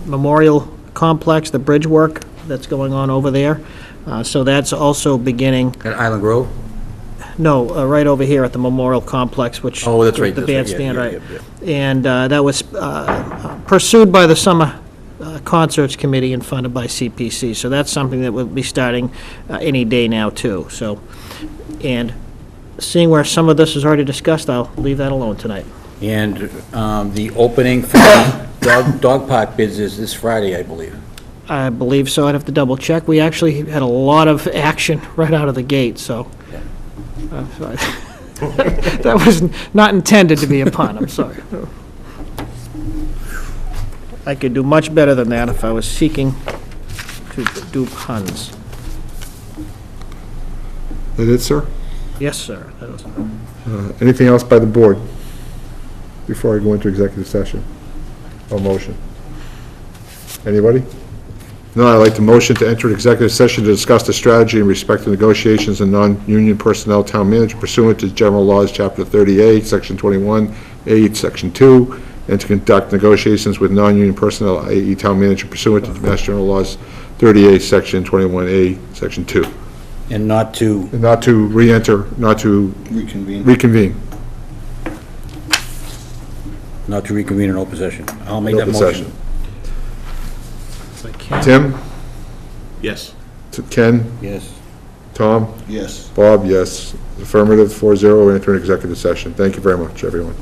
memorial complex, the bridge work that's going on over there. So that's also beginning, At Island Grove? no, right over here at the memorial complex, which. Oh, that's right. The that's right. Yeah, bandstand, yeah, right. yeah, yeah. And that was pursued by the Summer Concerts Committee and funded by CPC. So that's something that will be starting any day now, too. So, and seeing where some of this is already discussed, I'll leave that alone tonight. And the opening for the dog park bids is this Friday, I believe. I believe so. I'd have to double check. We actually had a lot of action right out of the gate, so. That was not intended to be a pun, I'm sorry. I could do much better than that if I was seeking to do puns. That it, sir? Yes, sir. That was- Anything else by the board before I go into executive session? Or motion? Anybody? No, I'd like to motion to enter an executive session to discuss the strategy in respect to negotiations and non-union personnel town manager pursuant to general laws, chapter 30A, section 21A, section 2, and to conduct negotiations with non-union personnel, i.e. town manager pursuant to Mass General Laws 30A, section 21A, section 2. And not to, And not to re-enter, not to reconvene. not to reconvene in open session. I'll make that Open motion. session. if I can. Tim? Yes. Ken? Yes. Tom? Yes. Bob, yes. Affirmative, 4-0, enter an executive session. Thank you very much, everyone.